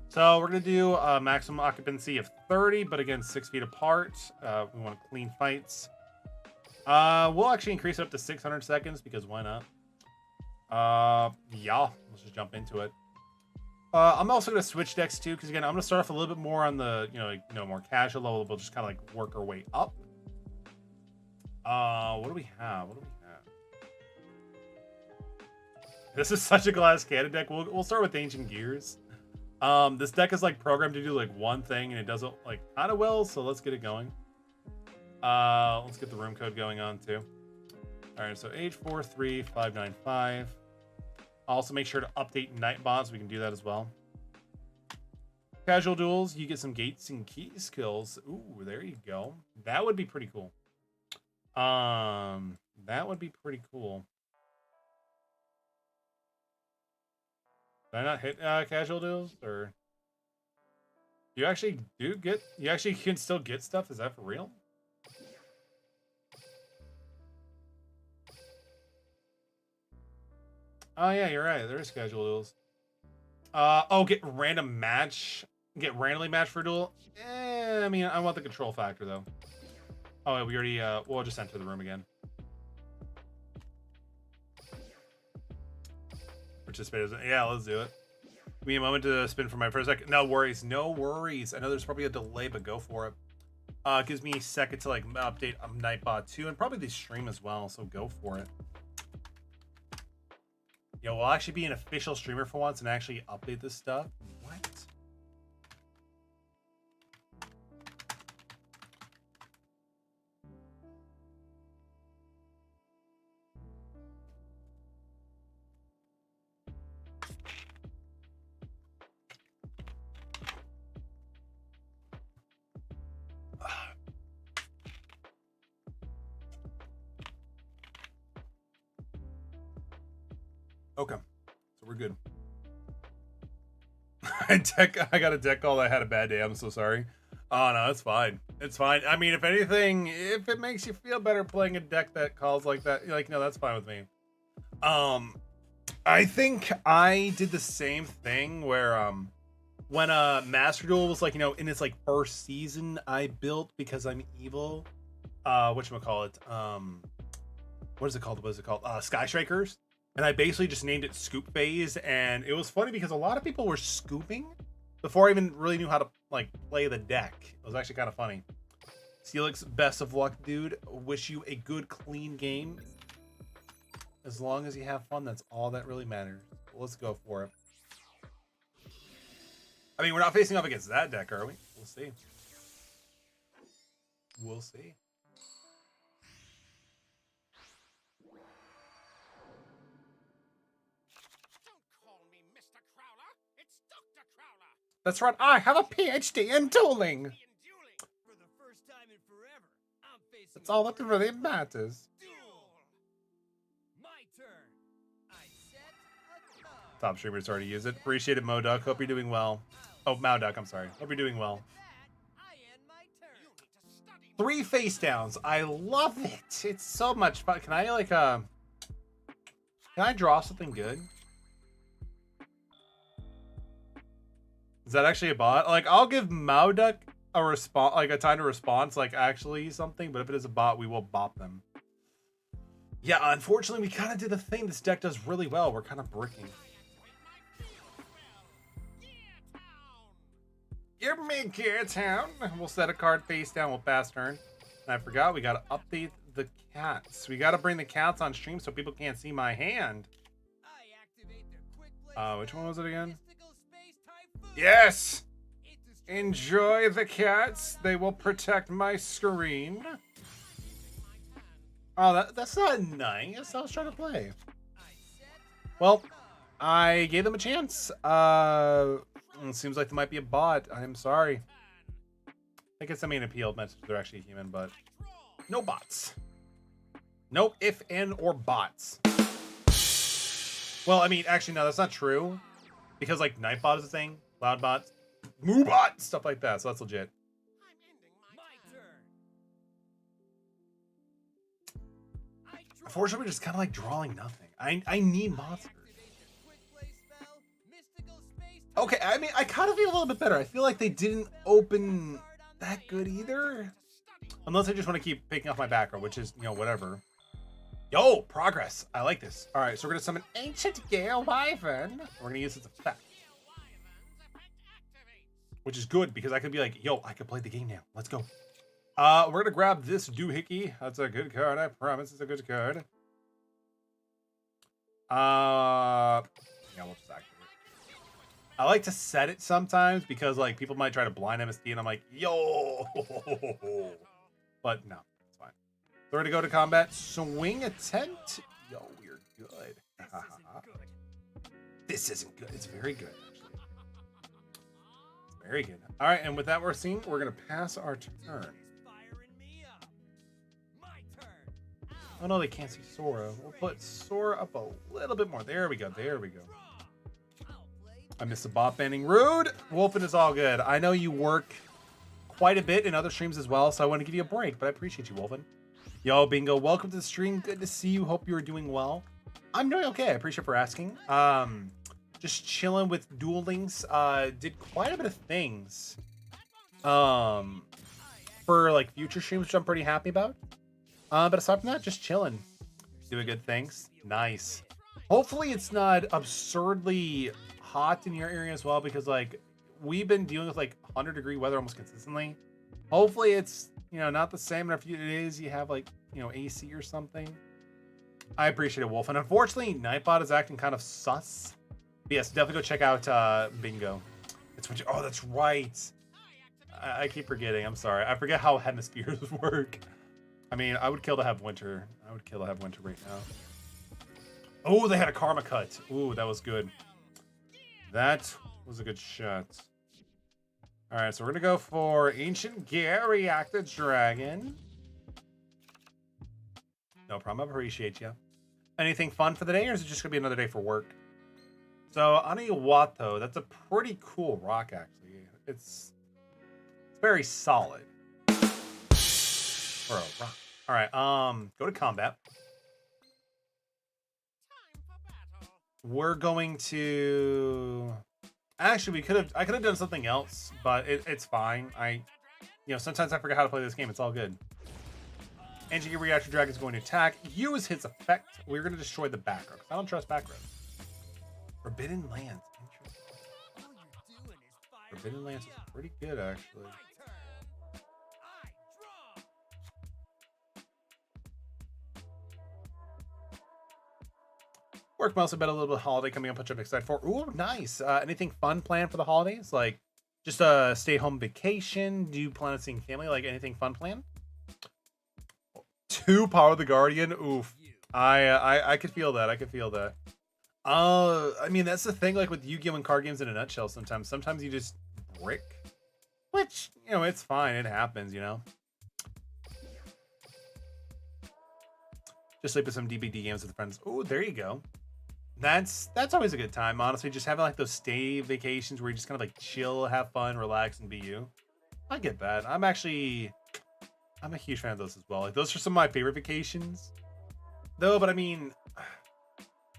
So we're going to do a maximum occupancy of 30, but again, 6 feet apart. We want clean fights. We'll actually increase it up to 600 seconds because why not? Yeah, let's just jump into it. I'm also gonna switch decks too, because again, I'm gonna start off a little bit more on the more casual level. We'll just kind of like work our way up. What do we have? This is such a glass cannon deck. We'll start with Ancient Gears. This deck is like programmed to do like one thing, and it does it like kind of well. So let's get it going. Let's get the room code going on too. All right, so H43595. Also, make sure to update Nightbot so we can do that as well. Casual duels, you get some gates and key skills. Ooh, there you go. That would be pretty cool. That would be pretty cool. Did I not hit casual duels, or you actually can still get stuff? Is that for real? Oh yeah, you're right. There is casual duels. Oh, get randomly matched for a duel. I mean, I want the control factor though. Oh, we already. We'll just enter the room again. Participate. Yeah, let's do it. Give me a moment to spin for my first second. No worries, no worries. I know there's probably a delay, but go for it. It gives me a second to like update Nightbot 2 and probably the stream as well. So go for it. Yo, we'll actually be an official streamer for once and actually update this stuff. What? Okay, so we're good. I got a deck call that had a bad day. I'm so sorry. Oh no, it's fine. It's fine. I mean, if anything, if it makes you feel better playing a deck that calls like that, like, no, that's fine with me. I think I did the same thing where when Master Duel was like, in its like first season, I built because I'm evil. Whatchamacallit? What is it called? Sky Strikers. And I basically just named it Scoop Phase, and it was funny because a lot of people were scooping before I even really knew how to like play the deck. It was actually kind of funny. Celix, best of luck, dude. Wish you a good, clean game. As long as you have fun, that's all that really matters. Let's go for it. I mean, we're not facing off against that deck, are we? We'll see. We'll see. That's right, I have a PhD in dueling. That's all that really matters. Top streamers already use it. Appreciate it, Moduck. Hope you're doing well. Oh, Mauduck, I'm sorry. Hope you're doing well. 3 face downs. I love it. It's so much fun. Can I like can I draw something good? Is that actually a bot? Like, I'll give Mauduck a response, like a time to respond, like actually something, but if it is a bot, we will bop them. Yeah, unfortunately, we kind of did the thing this deck does really well. We're kind of bricking. Give me Gear Town. We'll set a card face down. We'll pass turn. And I forgot, we got to update the cats. We got to bring the cats on stream so people can't see my hand. Which one was it again? Yes! Enjoy the cats. They will protect my screen. Oh, that's not nice. I was trying to play. Well, I gave them a chance. It seems like there might be a bot. I'm sorry. I guess I mean an appeal message. They're actually human, but no bots. No if, and, or bots. Well, I mean, actually, no, that's not true. Because, like, Nightbot is a thing. Loudbot. Moobot! Stuff like that. So that's legit. Unfortunately, we're just kind of like drawing nothing. I need monsters. Okay, I mean, I kind of feel a little bit better. I feel like they didn't open that good either. Unless I just want to keep picking off my backer, which is, whatever. Yo, progress. I like this. All right, so we're going to summon Ancient Gale Wyvern. We're going to use its effect. which is good because I could be like, yo, I could play the game now. Let's go. We're gonna grab this doohickey. That's a good card. I promise it's a good card. Yeah, we'll just activate it. I like to set it sometimes because like people might try to blind MSD and I'm like, yo, but no, it's fine. So we're gonna go to combat. Swing attempt. Yo, we're good. This isn't good. It's very good, actually. It's very good. All right, and with that, we're gonna pass our turn. Oh no, they can't see Sora. We'll put Sora up a little bit more. There we go. There we go. I missed the bot banning. Rude. Wolfen is all good. I know you work quite a bit in other streams as well, so I want to give you a break, but I appreciate you, Wolfen. Yo, Bingo, welcome to the stream. Good to see you. Hope you're doing well. I'm doing okay. I appreciate for asking. Just chilling with Duel Links. Did quite a bit of things for like future streams, which I'm pretty happy about. But aside from that, just chilling. Doing good things. Nice. Hopefully it's not absurdly hot in your area as well, because like we've been dealing with like 100-degree weather almost consistently. Hopefully it's, you know, not the same. And if it is, you have like, you know, AC or something. I appreciate it, Wolf. And unfortunately, Nightbot is acting kind of sus. But yes, definitely go check out Bingo. It's what you, oh, that's right. I keep forgetting. I'm sorry. I forget how hemispheres work. I mean, I would kill to have winter. I would kill to have winter right now. Oh, they had a karma cut. Ooh, that was good. That was a good shot. All right, so we're going to go for Ancient Gary, Active Dragon. No problem. I appreciate you. Anything fun for the day, or is it just going to be another day for work? So, Aniwato, that's a pretty cool rock, actually. It's very solid. For a rock. All right, go to combat. We're going to... Actually, I could have done something else, but it's fine. Sometimes I forget how to play this game. It's all good. Ancient Reaction Dragon is going to attack. Use his effect. We're going to destroy the back row. I don't trust back row. Forbidden Lands. Interesting. Forbidden Lands is pretty good, actually. Work mostly about a little bit of holiday coming up, which I'm excited for. Ooh, nice. Anything fun planned for the holidays? Like just a stay-home vacation? Do you plan on seeing family? Like anything fun planned? 2 Power the Guardian. Oof. I could feel that. I could feel that. I mean, that's the thing. Like with Yu-Gi-Oh and card games in a nutshell. Sometimes you just brick, which it's fine. It happens. Just sleep with some DBD games with friends. Oh, there you go. That's always a good time, honestly. Just having like those stay vacations where you just kind of like chill, have fun, relax, and be you. I get that. I'm a huge fan of those as well. Like those are some of my favorite vacations, though. But I mean,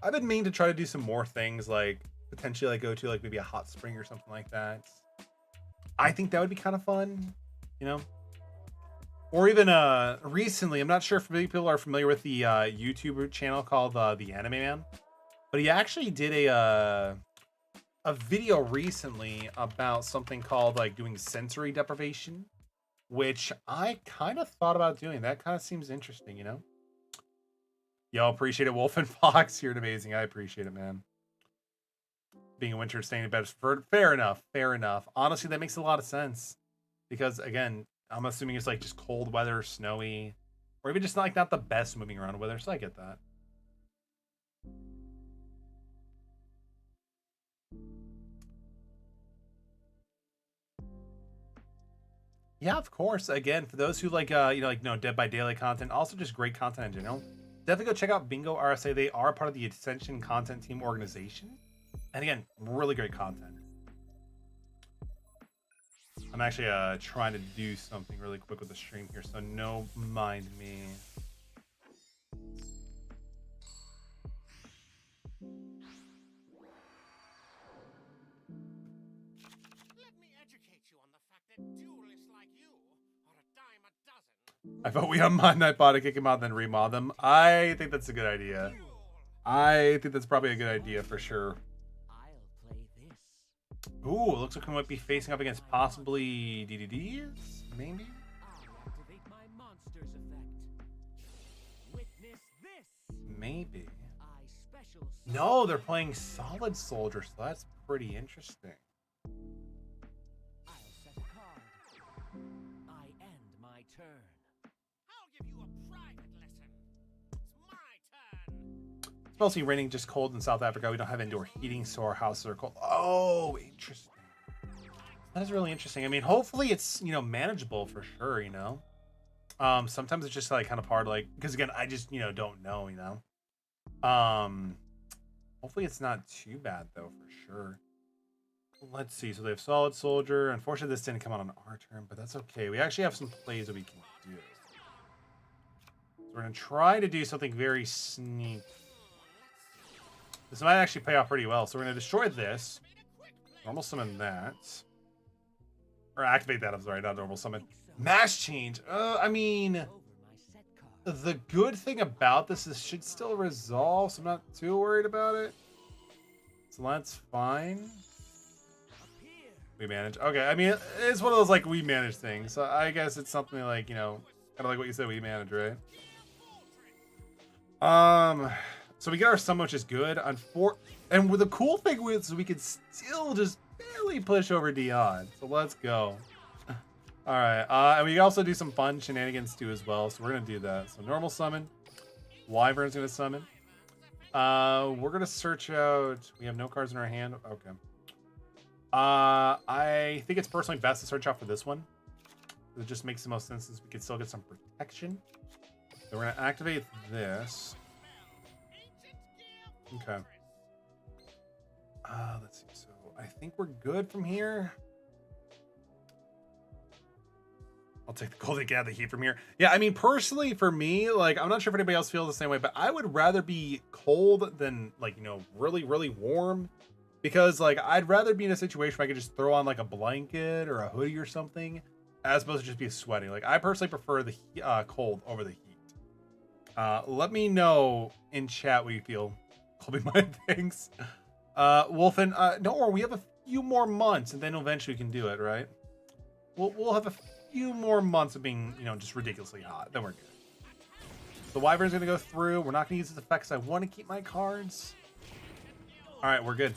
I've been meaning to try to do some more things, like potentially like go to like maybe a hot spring or something like that. I think that would be kind of fun, Or even recently, I'm not sure if many people are familiar with the YouTube channel called The Anime Man. But he actually did a video recently about something called like doing sensory deprivation, which I kind of thought about doing. That kind of seems interesting, Yo, appreciate it, Wolf and Fox. You're amazing. I appreciate it, man. Being a winter staying in bed, fair enough. Fair enough. Honestly, that makes a lot of sense because again, I'm assuming it's like just cold weather, snowy, or even just not the best moving around weather. So I get that. Yeah, of course. Again, for those who like, Dead by Daylight content, also just great content in general, definitely go check out Bingo RSA. They are part of the Ascension Content Team organization. And again, really great content. I'm actually trying to do something really quick with the stream here, so no mind me. I vote we unmod Nightbot and kick him out, then remod them. I think that's a good idea. I think that's probably a good idea for sure. Ooh, it looks like we might be facing up against possibly DDDs, maybe? I activate my monsters effect. Witness this. Maybe. I special No, they're playing Solid Soldier, so that's pretty interesting. I'll set a card. I end my turn. I'll give you a private lesson. It's my turn. It's mostly raining just cold in South Africa. We don't have indoor heating, so our houses are cold. Oh, interesting. That is really interesting. I mean, hopefully it's, you know, manageable for sure, you know? Sometimes it's just like kind of hard, like, because again, I just, you know, don't know, you know? Hopefully it's not too bad though, for sure. Let's see. So they have Solid Soldier. Unfortunately, this didn't come out on our turn, but that's okay. We actually have some plays that we can do. So we're going to try to do something very sneaky. This might actually pay off pretty well. So we're going to destroy this. Normal summon that. Or activate that, I'm sorry, not normal summon. Mass change. I mean, Over my set card. the good thing about this is it should still resolve, so I'm not too worried about it. So that's fine. Appear. We manage. Okay, I mean, it's one of those, like, we manage things. So I guess it's something like, you know, kind of like what you said, we manage, right? So we get our summon, which is good. And with the cool thing is we can still just barely push over Dion. So let's go. All right. And we also do some fun shenanigans too as well. So we're gonna do that. So normal summon. Wyvern's gonna summon. We're gonna search out. We have no cards in our hand. Okay. I think it's personally best to search out for this one. It just makes the most sense since we can still get some protection. So we're gonna activate this. Okay. Let's see. So I think we're good from here. I'll take the cold to get out the heat from here. Yeah, I mean, personally, for me, like, I'm not sure if anybody else feels the same way, but I would rather be cold than, like, you know, really, really warm. Because, like, I'd rather be in a situation where I could just throw on, like, a blanket or a hoodie or something, as opposed to just be sweating. Like, I personally prefer the cold over the heat. Let me know in chat what you feel. Colby, my thanks. Wolfen, don't worry, we have a few more months, and then eventually we can do it, right? We'll have a few more months of being, you know, just ridiculously hot. Then we're good. The Wyvern's gonna go through. We're not gonna use his effects. I want to keep my cards. All right, we're good.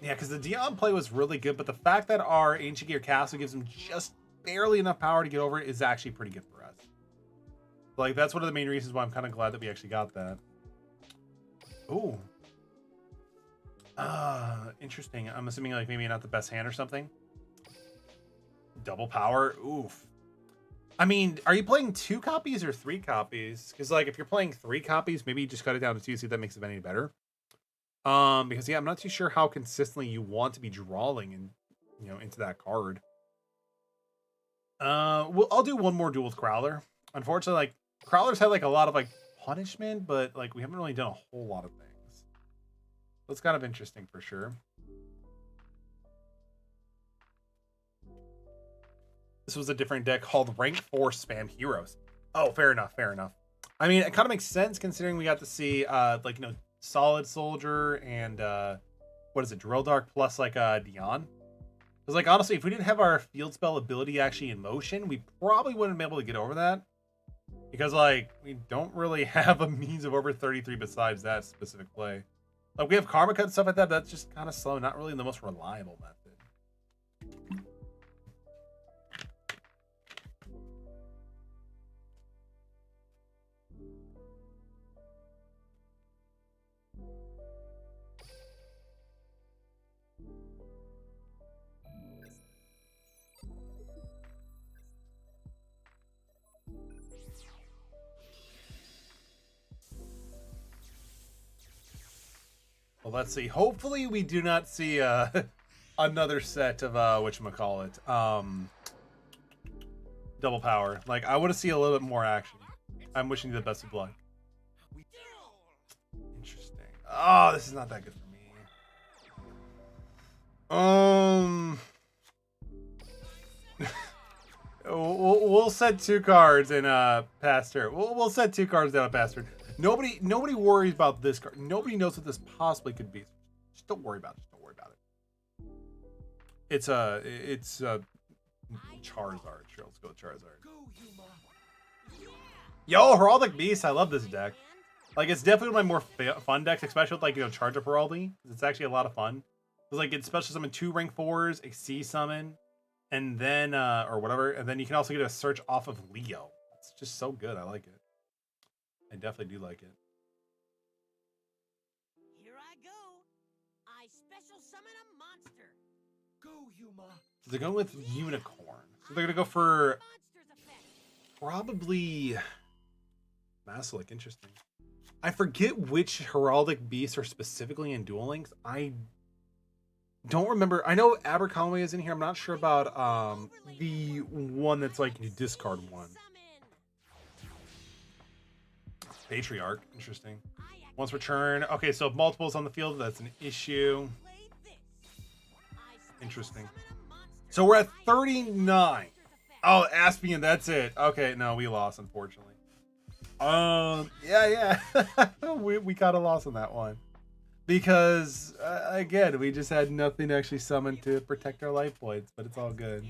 Yeah, because the Dion play was really good, but the fact that our Ancient Gear Castle gives him just barely enough power to get over it is actually pretty good for us. Like, that's one of the main reasons why I'm kind of glad that we actually got that. Ooh. Interesting. I'm assuming, like, maybe not the best hand or something. Double power. Oof. I mean, are you playing 2 copies or 3 copies? Because, like, if you're playing 3 copies, maybe just cut it down to 2, see if that makes it any better. Because, yeah, I'm not too sure how consistently you want to be drawing and, you know, into that card. Well, I'll do one more duel with Crowler. Unfortunately, like, Crowler's had, like, a lot of, like, punishment, but, like, we haven't really done a whole lot of things. That's kind of interesting for sure. This was a different deck called Rank 4 Spam Heroes. Oh, fair enough, fair enough. I mean, it kind of makes sense considering we got to see, like, you know, Solid Soldier and, what is it, Drill Dark plus, like, Dion. Because, like, honestly, if we didn't have our field spell ability actually in motion, we probably wouldn't be able to get over that. Because, like, we don't really have a means of over 33 besides that specific play. Like, we have Karma Cut and stuff like that, but that's just kind of slow, not really the most reliable method. Well, let's see. Hopefully we do not see another set of whatchamacallit. Double power. Like, I want to see a little bit more action. I'm wishing you the best of luck. Interesting. Oh, this is not that good for me. We'll set 2 cards in past turn. We'll set 2 cards down past turn. Nobody worries about this card. Nobody knows what this possibly could be. Just don't worry about it. Just don't worry about it. It's Charizard. Sure, let's go with Charizard. Yo, Heraldic Beast. I love this deck. Like, it's definitely one of my more fun decks, especially with, like, you know, Charge Up Heraldry. It's actually a lot of fun. It's like, it's special summon 2 rank 4s, a C summon, and then, or whatever. And then you can also get a search off of Leo. It's just so good. I like it. I definitely do like it. Here I go. I special summon a monster. Go, Yuma. So they're going with Unicorn. So they're going to go for probably Metallic. Interesting. I forget which Heraldic Beasts are specifically in Duel Links. I don't remember. I know Abercrombie is in here. I'm not sure about the one that's like you discard one. Patriarch. Interesting. Once per turn. Okay, so if multiples on the field, that's an issue. Interesting. So we're at 39. Oh, Aspian, that's it. Okay, no, we lost, unfortunately. Yeah. we kind of lost on that one. Because, again, we just had nothing to actually summon to protect our life points, but it's all good.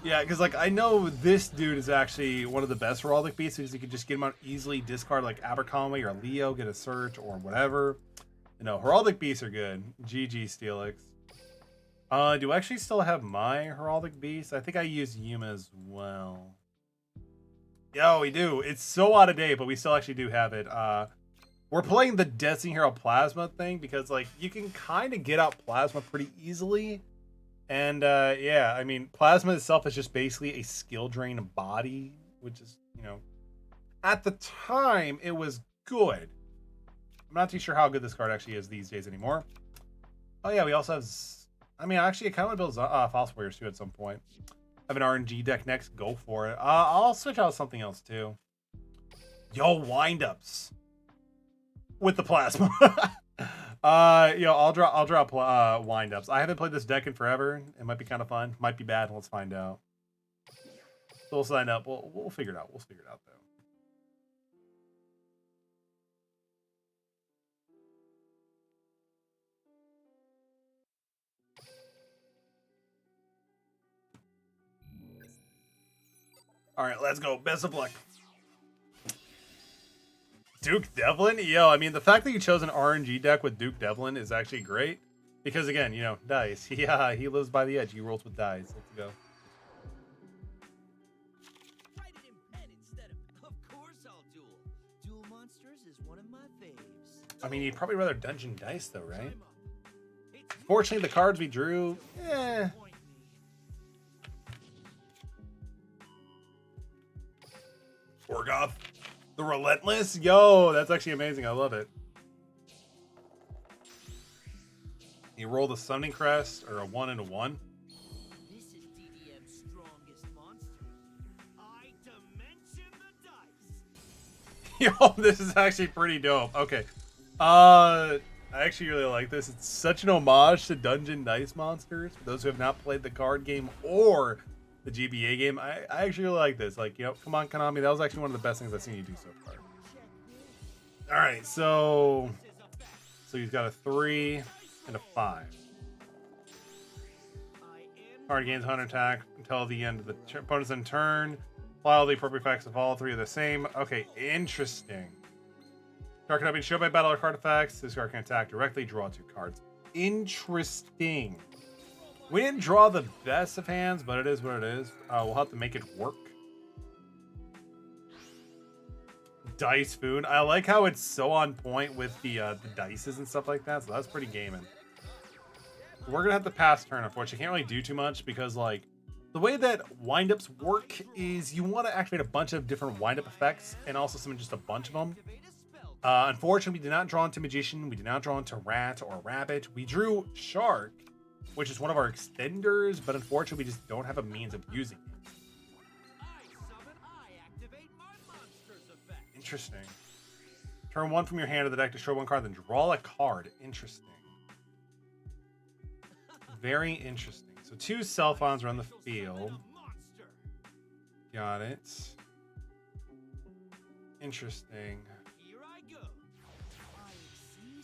Yeah, because, like, I know this dude is actually one of the best Heraldic Beasts because you can just get him out easily, discard, like, Abercrombie or Leo, get a search or whatever. You know, Heraldic Beasts are good. GG, Steelix. Do I actually still have my Heraldic Beast? I think I use Yuma as well. Yo, we do. It's so out of date, but we still actually do have it. We're playing the Destiny Hero Plasma thing because, like, you can kind of get out Plasma pretty easily. And, yeah, I mean, Plasma itself is just basically a skill drain body, which is, you know, at the time, it was good. I'm not too sure how good this card actually is these days anymore. Oh, yeah, we also have... I mean, actually, I kind of want to build Fossil Warriors, too, at some point. I have an RNG deck next. Go for it. I'll switch out something else, too. Yo, wind-ups. With the Plasma. Yo, I'll drop wind-ups. I haven't played this deck in forever. It might be kind of fun. Might be bad. Let's find out. So we'll sign up. We'll figure it out. We'll figure it out, though. All right, let's go. Best of luck. Duke Devlin? Yo, I mean, the fact that you chose an RNG deck with Duke Devlin is actually great. Because, again, you know, dice. Yeah, he lives by the edge. He rolls with dice. Let's go. Write it in pen instead of course I'll duel. Duel monsters is one of my faves. I mean, you'd probably rather Dungeon Dice, though, right? Fortunately, the cards we drew, Orgoth, the Relentless. Yo, that's actually amazing. I love it. You roll the Summoning Crest, or a 1 and a 1. This is DDM's strongest monster. I dimension the dice. Yo, this is actually pretty dope. Okay. I actually really like this. It's such an homage to Dungeon Dice Monsters. For those who have not played the card game or the GBA game, I actually really like this. Like, you know, come on, Konami. That was actually one of the best things I've seen you do so far. All right, so he's got a 3 and a 5. Card gains 100 attack until the end of the opponent's end turn. Apply all the appropriate effects if all 3 are the same. Okay, interesting. Card cannot be shown by battle or card effects. This card can attack directly, draw 2 cards. Interesting. We didn't draw the best of hands, but it is what it is. We'll have to make it work. Dice Food. I like how it's so on point with the dices and stuff like that, so that's pretty gaming. We're gonna have to pass turn, unfortunately. Can't really do too much because, like, the way that wind-ups work is you want to activate a bunch of different wind-up effects and also summon just a bunch of them. Unfortunately, we did not draw into Magician. We did not draw into Rat or Rabbit. We drew Shark, which is one of our extenders, but unfortunately, we just don't have a means of using it. Interesting. Turn 1 from your hand to the deck to show 1 card, then draw a card. Interesting. Very interesting. So 2 Selphons are on the field. Got it. Interesting.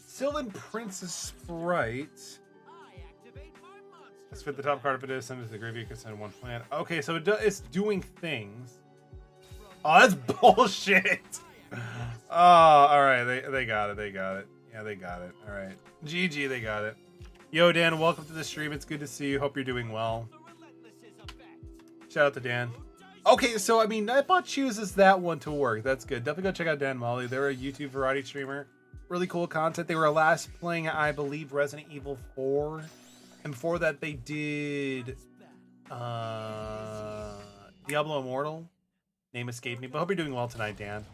Sylvan Princess Sprite. Let's fit the top card if it is. Send it to the graveyard. You can send one plant. Okay, so it's doing things. Oh, that's bullshit. Oh, all right. They got it. They got it. Yeah, they got it. All right. GG, they got it. Yo, Dan, welcome to the stream. It's good to see you. Hope you're doing well. Shout out to Dan. Okay, so I mean, iPod chooses that one to work. That's good. Definitely go check out Dan Molly. They're a YouTube variety streamer. Really cool content. They were last playing, I believe, Resident Evil 4. And before that, they did Diablo Immortal. Name escaped me, but hope you're doing well tonight, Dan.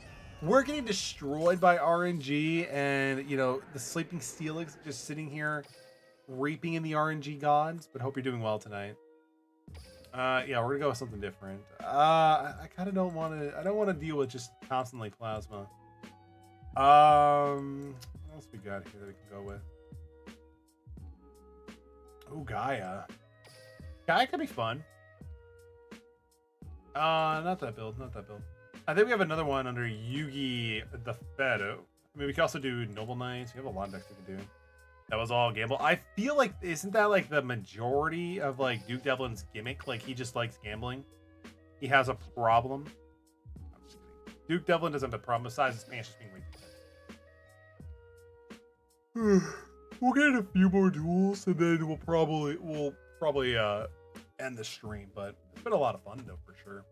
We're getting destroyed by RNG, and you know the Sleeping Steelix just sitting here, reaping in the RNG gods. But hope you're doing well tonight. Yeah, we're gonna go with something different. I kind of don't want to. I don't want to deal with just constantly plasma. What else we got here that we can go with? Oh, Gaia. Gaia could be fun. Not that build. Not that build. I think we have another one under Yugi the Fed. I mean, we can also do Noble Knights. We have a lot of decks we can do. That was all gamble. I feel like, isn't that like the majority of like Duke Devlin's gimmick? Like he just likes gambling. He has a problem. I'm just kidding. Duke Devlin doesn't have a problem besides his pants just being way too thin. We'll get a few more duels and then we'll probably end the stream. But it's been a lot of fun though, for sure.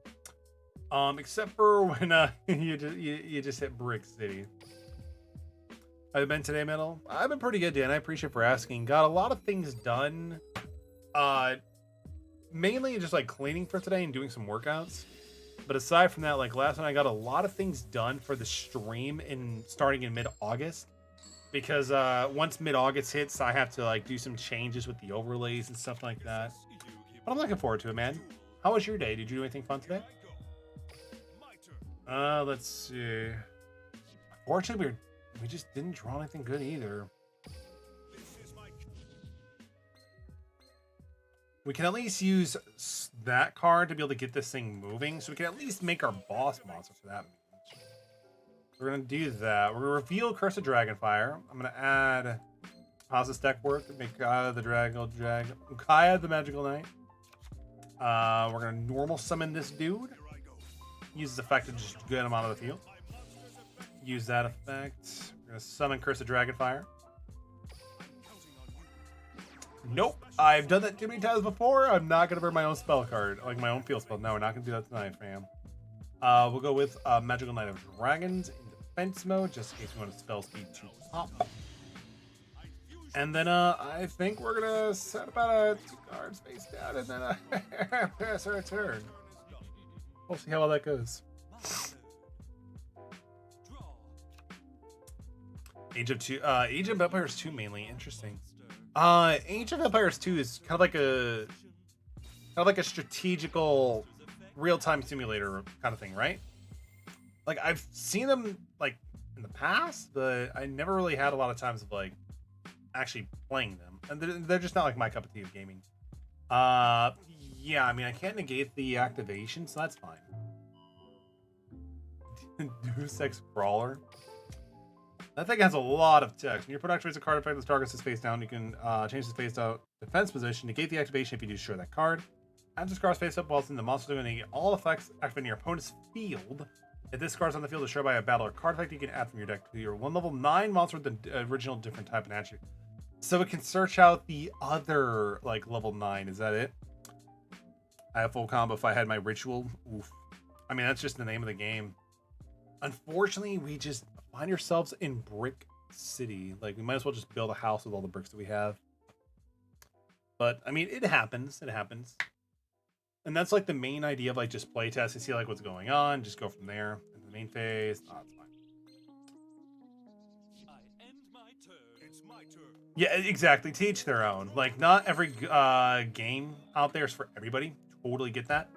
Except for when you just hit Brick City. How you been today, Metal? I've been pretty good, Dan. I appreciate for asking. Got a lot of things done. Mainly just like cleaning for today and doing some workouts. But aside from that, like last night, I got a lot of things done for the stream starting in mid-August. Because once mid-August hits, I have to like do some changes with the overlays and stuff like that. But I'm looking forward to it, man. How was your day? Did you do anything fun today? Let's see. Unfortunately, we just didn't draw anything good either. We can at least use that card to be able to get this thing moving, so we can at least make our boss monster for that. We're gonna do that. We're gonna reveal Curse of Dragonfire. I'm gonna add how's this deck work? Make Kaya the Kaya the Magical Knight. We're gonna normal summon this dude. Use the effect to just get him out of the field. Use that effect. We're gonna summon Curse of Dragonfire. Nope, I've done that too many times before. I'm not gonna burn my own spell card, like my own field spell. No, we're not gonna do that tonight, fam. We'll go with Magical Knight of Dragons in defense mode, just in case we want to spell speed to pop. And then I think we're gonna set about 2 cards face down, and then pass our turn. We'll see how well that goes. Age of Empires 2 mainly interesting. Age of Empires 2 is kind of like a strategical real-time simulator kind of thing, right? Like I've seen them like in the past, but I never really had a lot of times of like actually playing them, and they're just not like my cup of tea of gaming. Yeah, I mean I can't negate the activation, so that's fine. Deus Ex Brawler. That thing has a lot of text. When your opponent activates a card effect that targets his face down, you can change his face down defense position, negate the activation if you destroy that card. Add this card's face up while it's in the monster doing negate all effects activating your opponent's field. If this card's on the field destroyed by a battle or card effect, you can add from your deck to your 1 level 9 monster with the original different type and attribute. So it can search out the other like level 9. Is that it? I have full combo if I had my ritual. Oof. I mean, that's just the name of the game. Unfortunately, we just find ourselves in Brick City. Like, we might as well just build a house with all the bricks that we have. But, I mean, it happens. It happens. And that's, like, the main idea of, like, just play test and see, like, what's going on. Just go from there. In the main phase. Oh, it's fine. I end my turn. It's my turn. Yeah, exactly. To each their own. Like, not every game out there is for everybody. Totally get that.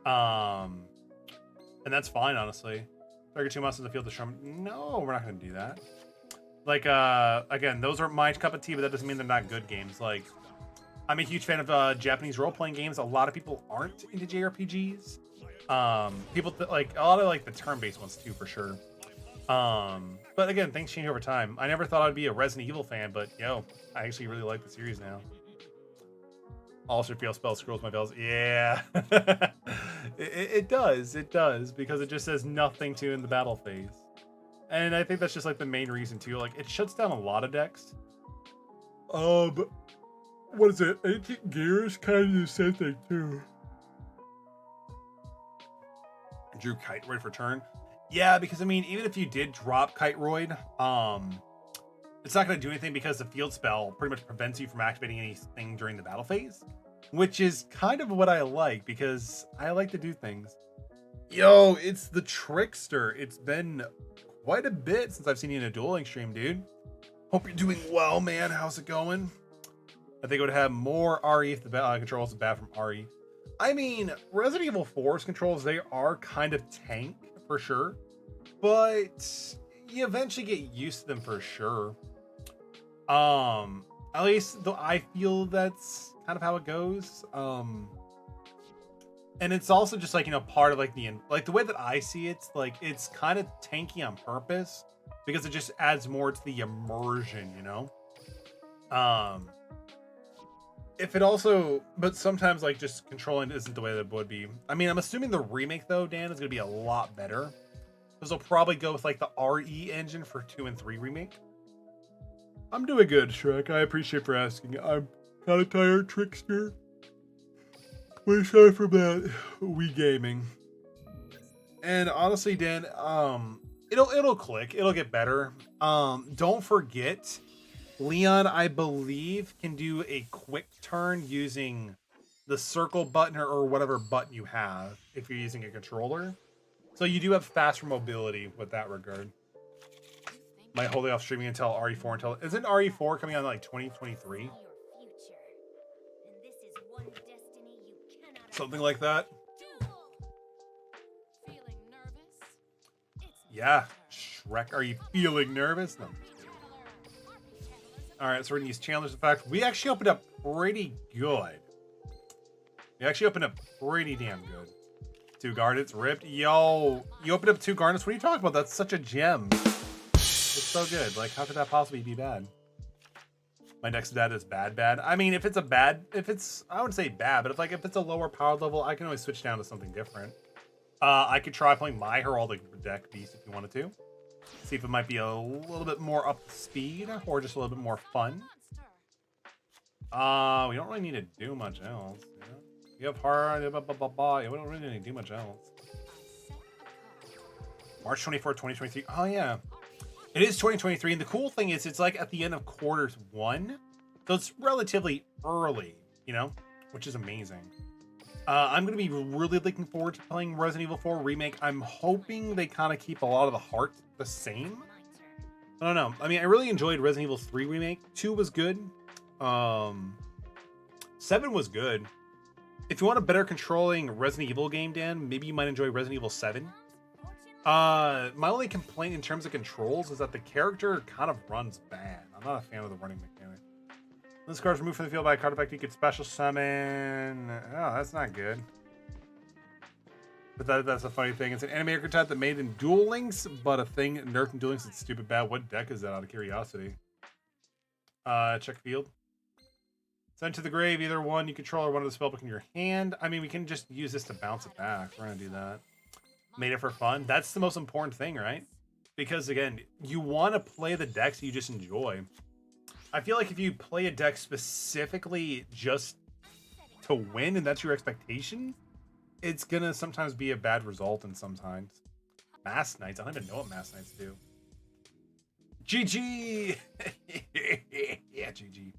And that's fine, honestly. Target 2 monsters in the field to strum. No, we're not going to do that. Like, again, those are my cup of tea, but that doesn't mean they're not good games. Like, I'm a huge fan of Japanese role-playing games. A lot of people aren't into JRPGs. People like a lot of like the turn-based ones too, for sure. But again, things change over time. I never thought I'd be a Resident Evil fan, but yo, I actually really like the series now. Also, field spell scrolls my bells. Yeah, it does because it just says nothing to in the battle phase, and I think that's just like the main reason too. Like it shuts down a lot of decks. What is it? Ancient Gears kind of do the same thing too. Drew Kiteroid for turn. Yeah, because I mean, even if you did drop Kiteroid, it's not going to do anything because the field spell pretty much prevents you from activating anything during the battle phase, which is kind of what I like because I like to do things. Yo, it's the Trickster. It's been quite a bit since I've seen you in a Duel Links stream, dude. Hope you're doing well, man. How's it going? I think it would have more RE if the controls is bad from RE. I mean, Resident Evil 4's controls, they are kind of tank for sure, but you eventually get used to them for sure. At least though I feel that's kind of how it goes. And it's also just like, you know, part of like the way that I see it, like it's kind of tanky on purpose because it just adds more to the immersion, you know. If it also, but sometimes like just controlling isn't the way that it would be. I mean, I'm assuming the remake though, Dan, is gonna be a lot better because they'll probably go with like the RE engine for 2 and 3 remake. I'm doing good, Shrek. I appreciate for asking. I'm kind of tired, Trickster. Way sorry for that. Wii gaming. And honestly, Dan, it'll click. It'll get better. Don't forget, Leon, I believe, can do a quick turn using the circle button or whatever button you have if you're using a controller. So you do have faster mobility with that regard. Might hold it off streaming until RE4 until isn't RE4 coming out in like 2023? Something like that. Yeah, Shrek, are you feeling nervous? No. All right, so we're gonna use Chandler's Effect. We actually opened up pretty good. We actually opened up pretty damn good. 2 Gardens ripped. Yo, you opened up 2 Gardens. What are you talking about? That's such a gem. It's so good. Like, how could that possibly be bad? My next bad is bad. I mean, if it's I wouldn't say bad, but if it's a lower power level, I can always switch down to something different. I could try playing my Heraldic deck beast if you wanted to. See if it might be a little bit more up to speed or just a little bit more fun. We don't really need to do much else. You know? You have hard, yeah, we don't really need to do much else. March 24, 2023. Oh yeah. It is 2023, and the cool thing is it's like at the end of quarters 1. So it's relatively early, you know, which is amazing. I'm going to be really looking forward to playing Resident Evil 4 Remake. I'm hoping they kind of keep a lot of the heart the same. I don't know. I mean, I really enjoyed Resident Evil 3 Remake. 2 was good. 7 was good. If you want a better controlling Resident Evil game, Dan, maybe you might enjoy Resident Evil 7. My only complaint in terms of controls is that the character kind of runs bad. I'm not a fan of the running mechanic. This card's removed from the field by a card effect. You could special summon. Oh, that's not good. But that's a funny thing. It's an animator archetype that made in Duel Links, but a thing nerfed in Duel Links is stupid bad. What deck is that, out of curiosity? Check field. Send to the grave either one you control or one of the spellbook in your hand. I mean, we can just use this to bounce it back. We're gonna do that. Made it for fun. That's the most important thing, right? Because again, you want to play the decks you just enjoy. I feel like if you play a deck specifically just to win and that's your expectation, it's gonna sometimes be a bad result, and sometimes Mass Knights. I don't even know what Mass Knights do. GG. Yeah, GG.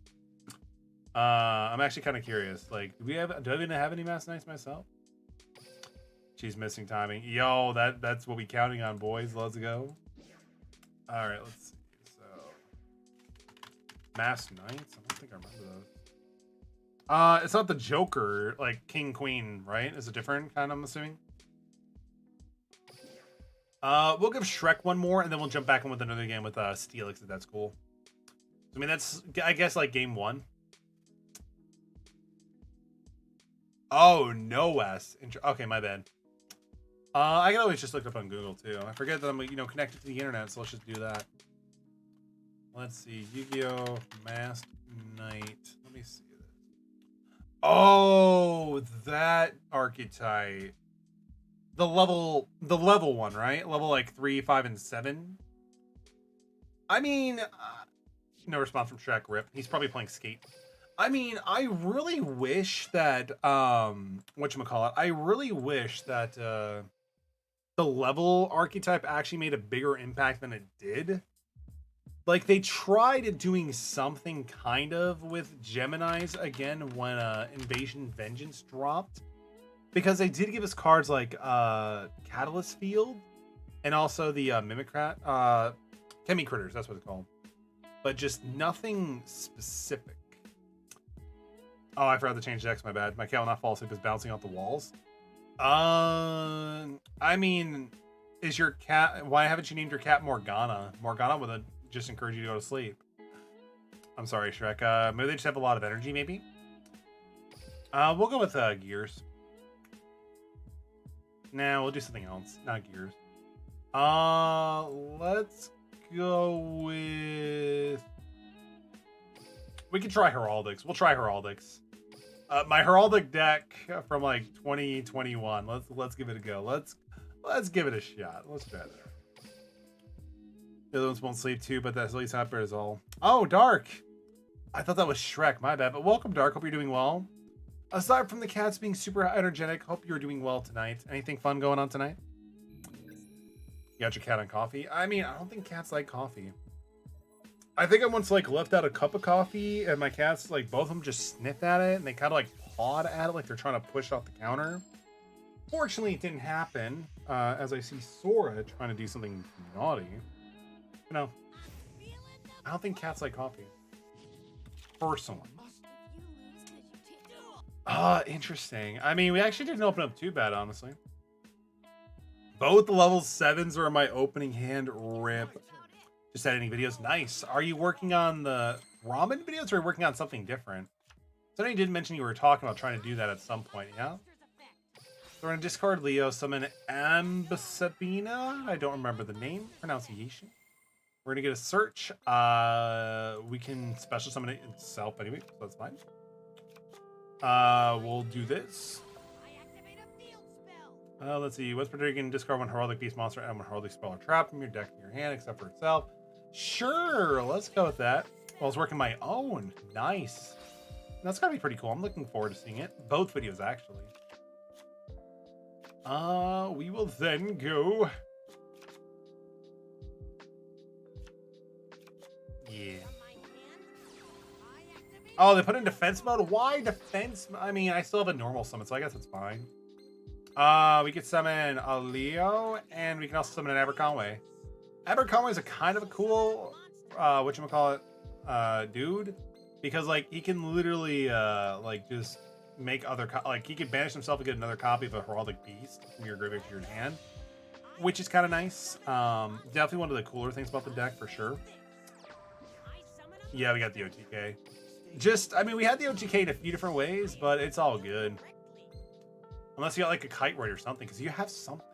I'm actually kind of curious. Like, do I even have any Mass Knights myself? She's missing timing. Yo, that's what we counting on, boys. Let's go. All right, let's see. So, Mass Knights. I don't think I remember those. It's not the Joker, like King Queen, right? Is it different kind? I'm assuming. We'll give Shrek one more, and then we'll jump back in with another game with Steelix, if that's cool. I mean, that's, I guess, like game 1. Oh, no S. Okay, my bad. I can always just look up on Google too. I forget that I'm, connected to the internet, so let's just do that. Let's see, Yu-Gi-Oh! Masked Knight. Let me see this. Oh, that archetype. The level one, right? Level like 3, 5, and 7. I mean, no response from Shrek. Rip. He's probably playing Skate. I mean, I really wish that whatchamacallit, I really wish that the level archetype actually made a bigger impact than it did. Like, they tried doing something kind of with Geminis again when Invasion Vengeance dropped. Because they did give us cards like Catalyst Field and also the Mimicrat, Chemi Critters, that's what it's called. But just nothing specific. Oh, I forgot to change decks, my bad. My cat will not fall asleep is bouncing off the walls. I mean, is your cat, why haven't you named your cat Morgana? Morgana would just encourage you to go to sleep. I'm sorry, Shrek. Maybe they just have a lot of energy, maybe? We'll go with Gears. Nah, we'll do something else. Not Gears. Let's go with... We can try Heraldics. We'll try Heraldics. My Heraldic deck from like 2021. Let's give it a go. Let's give it a shot. Let's try that. The other ones won't sleep too, but that's at least not as all. Oh, Dark. I thought that was Shrek. My bad. But welcome, Dark. Hope you're doing well. Aside from the cats being super energetic, hope you're doing well tonight. Anything fun going on tonight? You got your cat on coffee? I mean, I don't think cats like coffee. I think I once like left out a cup of coffee and my cats, like both of them just sniffed at it and they kind of like pawed at it like they're trying to push off the counter. Fortunately, it didn't happen as I see Sora trying to do something naughty. You know, I don't think cats like coffee. Personally. Interesting. I mean, we actually didn't open up too bad, honestly. Both level 7s are in my opening hand. Rip. Just editing videos. Nice. Are you working on the ramen videos or are you working on something different? Somebody did mention you were talking about trying to do that at some point, yeah? So we're going to discard Leo, summon Ambasabina. I don't remember the name, pronunciation. We're going to get a search. We can special summon it itself anyway, so that's fine. We'll do this. Let's see. What's particular? You can discard one Heraldic Beast monster and one Heraldic spell or trap from your deck to your hand, except for itself. Sure, let's go with that. Well, I was working my own. Nice. That's gotta be pretty cool. I'm looking forward to seeing it. Both videos, actually. We will then go. Yeah. Oh, they put in defense mode? Why defense? I mean, I still have a normal summon, so I guess it's fine. We could summon a Leo, and we can also summon an Aberconway. Aberconway is a kind of a cool, whatchamacallit, dude. Because, like, he can literally, like, just make other, like, he can banish himself and get another copy of a Heraldic Beast from your graveyard to your hand. Which is kind of nice. Definitely one of the cooler things about the deck, for sure. Yeah, we got the OTK. I mean, we had the OTK in a few different ways, but it's all good. Unless you got, like, a Kite Ride or something, because you have something.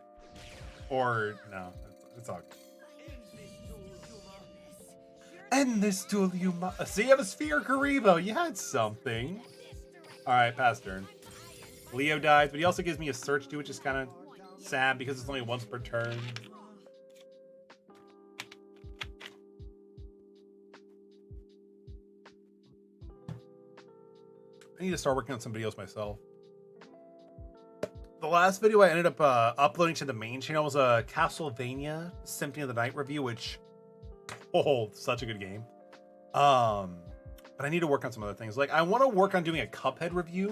Or, no, it's all good. End this duel, you see, you have a Sphere Karibo. You had something. Alright, pass turn. Leo dies, but he also gives me a search too, which is kind of sad because it's only once per turn. I need to start working on some videos myself. The last video I ended up uploading to the main channel was a Castlevania Symphony of the Night review, which, oh, such a good game. But I need to work on some other things. Like, I want to work on doing a Cuphead review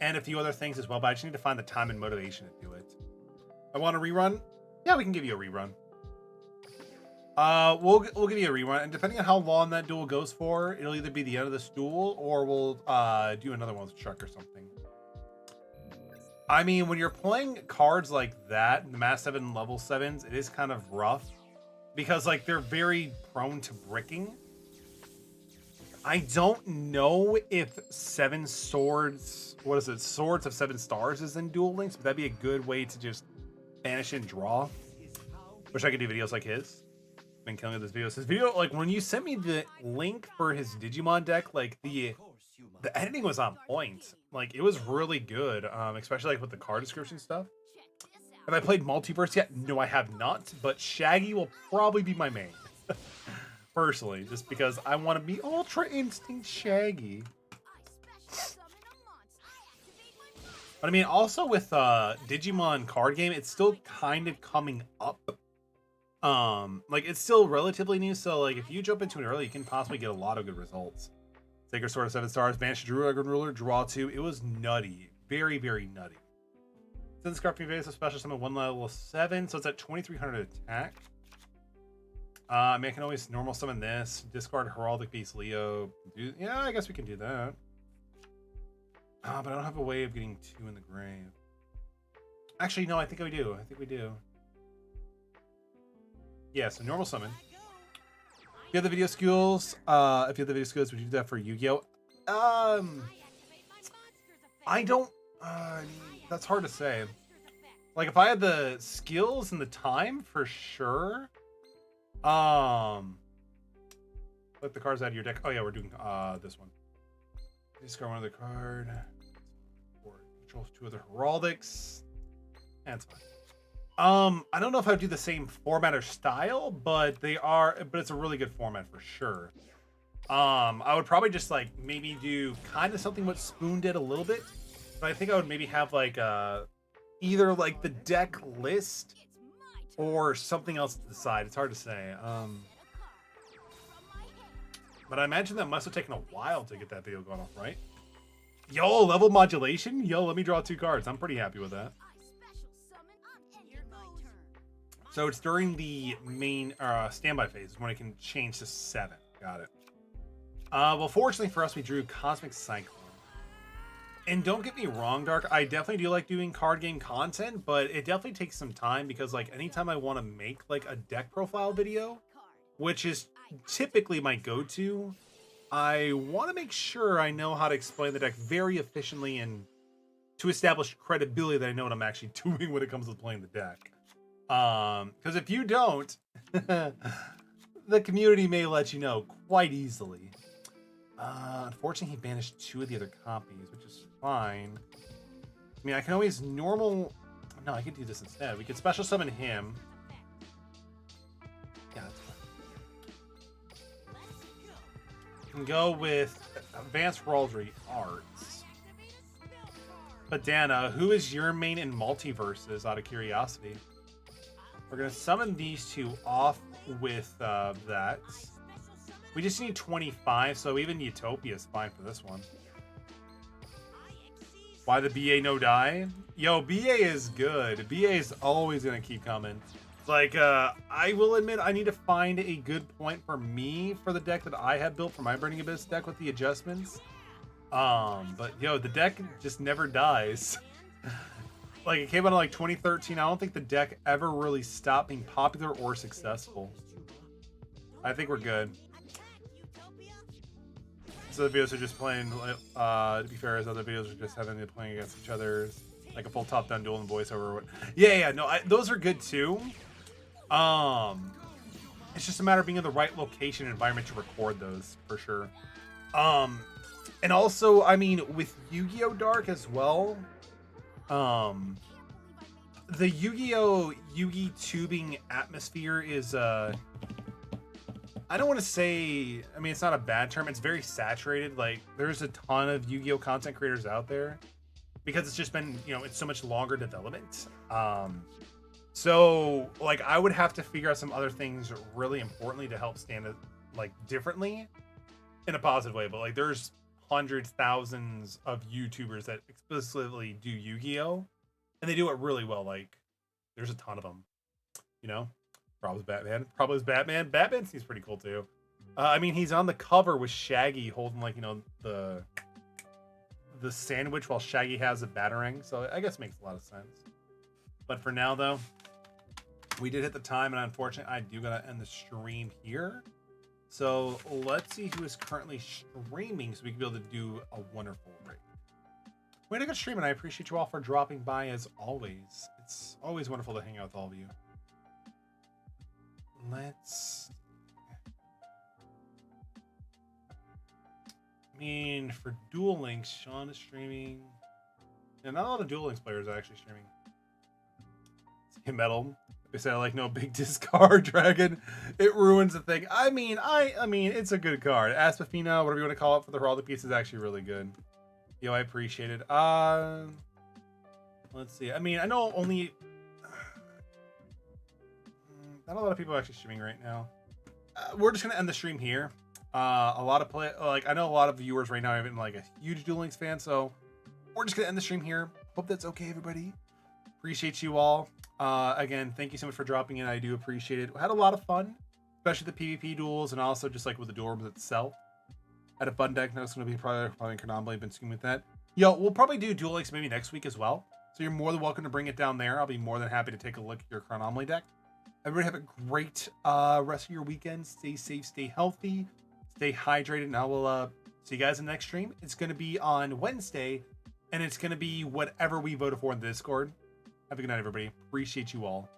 and a few other things as well, but I just need to find the time and motivation to do it. I want a rerun? Yeah, we can give you a rerun. We'll give you a rerun, and depending on how long that duel goes for, it'll either be the end of this duel, or we'll do another one with Chuck or something. I mean, when you're playing cards like that, the Mass 7 level 7s, it is kind of rough. Because, like, they're very prone to bricking. I don't know if 7 swords... What is it? Swords of 7 stars is in Duel Links, but that'd be a good way to just banish and draw. Wish I could do videos like his. Been killing with this video. His video, like, when you sent me the link for his Digimon deck, like, the The editing was on point. Like, it was really good, especially like with the card description stuff. Have I played Multiverse yet? No, I have not, but Shaggy will probably be my main. Personally, just because I want to be Ultra Instinct Shaggy. But I mean, also with Digimon card game, it's still kind of coming up. Like, it's still relatively new, so like if you jump into it early, you can possibly get a lot of good results. Sacred Sword of 7 stars, Banish Dragon Ruler, draw 2. It was nutty. Very, very nutty. Since Scarfy Vase, a special summon 1 level 7, so it's at 2300 attack. I mean, I can always normal summon this, discard Heraldic Beast Leo. Yeah, I guess we can do that. But I don't have a way of getting 2 in the grave. Actually, no, I think we do. I think we do. Yeah, so normal summon. If you have the video skills, would you do that for Yu-Gi-Oh? I don't. That's hard to say. Like, if I had the skills and the time, for sure. Let the cards out of your deck. Oh yeah, we're doing this one. Discard one other card. Or controls 2 other heraldics. That's fine. I don't know if I would do the same format or style, but it's a really good format for sure. I would probably just like maybe do kind of something what Spoon did a little bit, but I think I would maybe have like either like the deck list or something else to the side. It's hard to say. But I imagine that must have taken a while to get that video going off, right? Yo, level modulation? Yo, let me draw 2 cards. I'm pretty happy with that. So it's during the main standby phase when it can change to 7. Got it. Well, fortunately for us, we drew Cosmic Cyclone. And don't get me wrong, Dark, I definitely do like doing card game content, but it definitely takes some time because, like, anytime I want to make, like, a deck profile video, which is typically my go-to, I want to make sure I know how to explain the deck very efficiently and to establish credibility that I know what I'm actually doing when it comes to playing the deck. Because if you don't, the community may let you know quite easily. Unfortunately, he banished 2 of the other copies, which is fine. I mean, I can always normal... No, I could do this instead. We could special summon him. Yeah, that's fine. We can go with Advanced Heraldry Arts. But Dana, who is your main in Multiverses, out of curiosity? We're going to summon these 2 off with that. We just need 25, so even Utopia is fine for this one. Why the BA no die? Yo, BA is good. BA is always going to keep coming. Like, I will admit I need to find a good point for me for the deck that I have built for my Burning Abyss deck with the adjustments. But yo, the deck just never dies. Like, it came out in like 2013. I don't think the deck ever really stopped being popular or successful. I think we're good. So the videos are just playing, to be fair, as other videos are just having it playing against each other, like a full top-down duel and voiceover. Yeah, no, those are good too. It's just a matter of being in the right location and environment to record those, for sure. And also, I mean, with Yu-Gi-Oh! Dark as well, the Yu-Gi-Oh! Yugi tubing atmosphere is, I don't want to say, I mean, it's not a bad term. It's very saturated. Like, there's a ton of Yu-Gi-Oh! Content creators out there because it's just been, you know, it's so much longer development. So, like, I would have to figure out some other things really importantly to help stand it, like, differently in a positive way. But, like, there's hundreds, thousands of YouTubers that explicitly do Yu-Gi-Oh! And they do it really well. Like, there's a ton of them, you know? Probably Batman. Probably is Batman. Batman seems pretty cool too. I mean, he's on the cover with Shaggy holding, like, you know, the sandwich while Shaggy has a batarang. So I guess it makes a lot of sense. But for now, though, we did hit the time, and unfortunately, I do gotta end the stream here. So let's see who is currently streaming, so we can be able to do a wonderful raid. We had a good stream, and I appreciate you all for dropping by as always. It's always wonderful to hang out with all of you. mean, for Duel Links, Sean is streaming. And not a lot of Duel Links players are actually streaming. Metal. They said like no big discard dragon. It ruins the thing. I mean, it's a good card. Aspafina, whatever you want to call it, for all the pieces, is actually really good. Yo, I appreciate it. Let's see. I mean, I know only not a lot of people are actually streaming right now. We're just gonna end the stream here. A lot of I know a lot of viewers right now are even like a huge Duel Links fan, so we're just gonna end the stream here. Hope that's okay, everybody. Appreciate you all. Again, thank you so much for dropping in. I do appreciate it. We had a lot of fun, especially the PvP duels, and also just like with the duel rooms itself. Had a fun deck. Now it's gonna be probably Chronombly. Been scheming with that. Yo, we'll probably do Duel Links maybe next week as well. So you're more than welcome to bring it down there. I'll be more than happy to take a look at your Chronombly deck. Everybody have a great rest of your weekend. Stay safe, stay healthy, stay hydrated. Now we'll see you guys in the next stream. It's gonna be on Wednesday, and it's gonna be whatever we voted for in the Discord. Have a good night, everybody. Appreciate you all.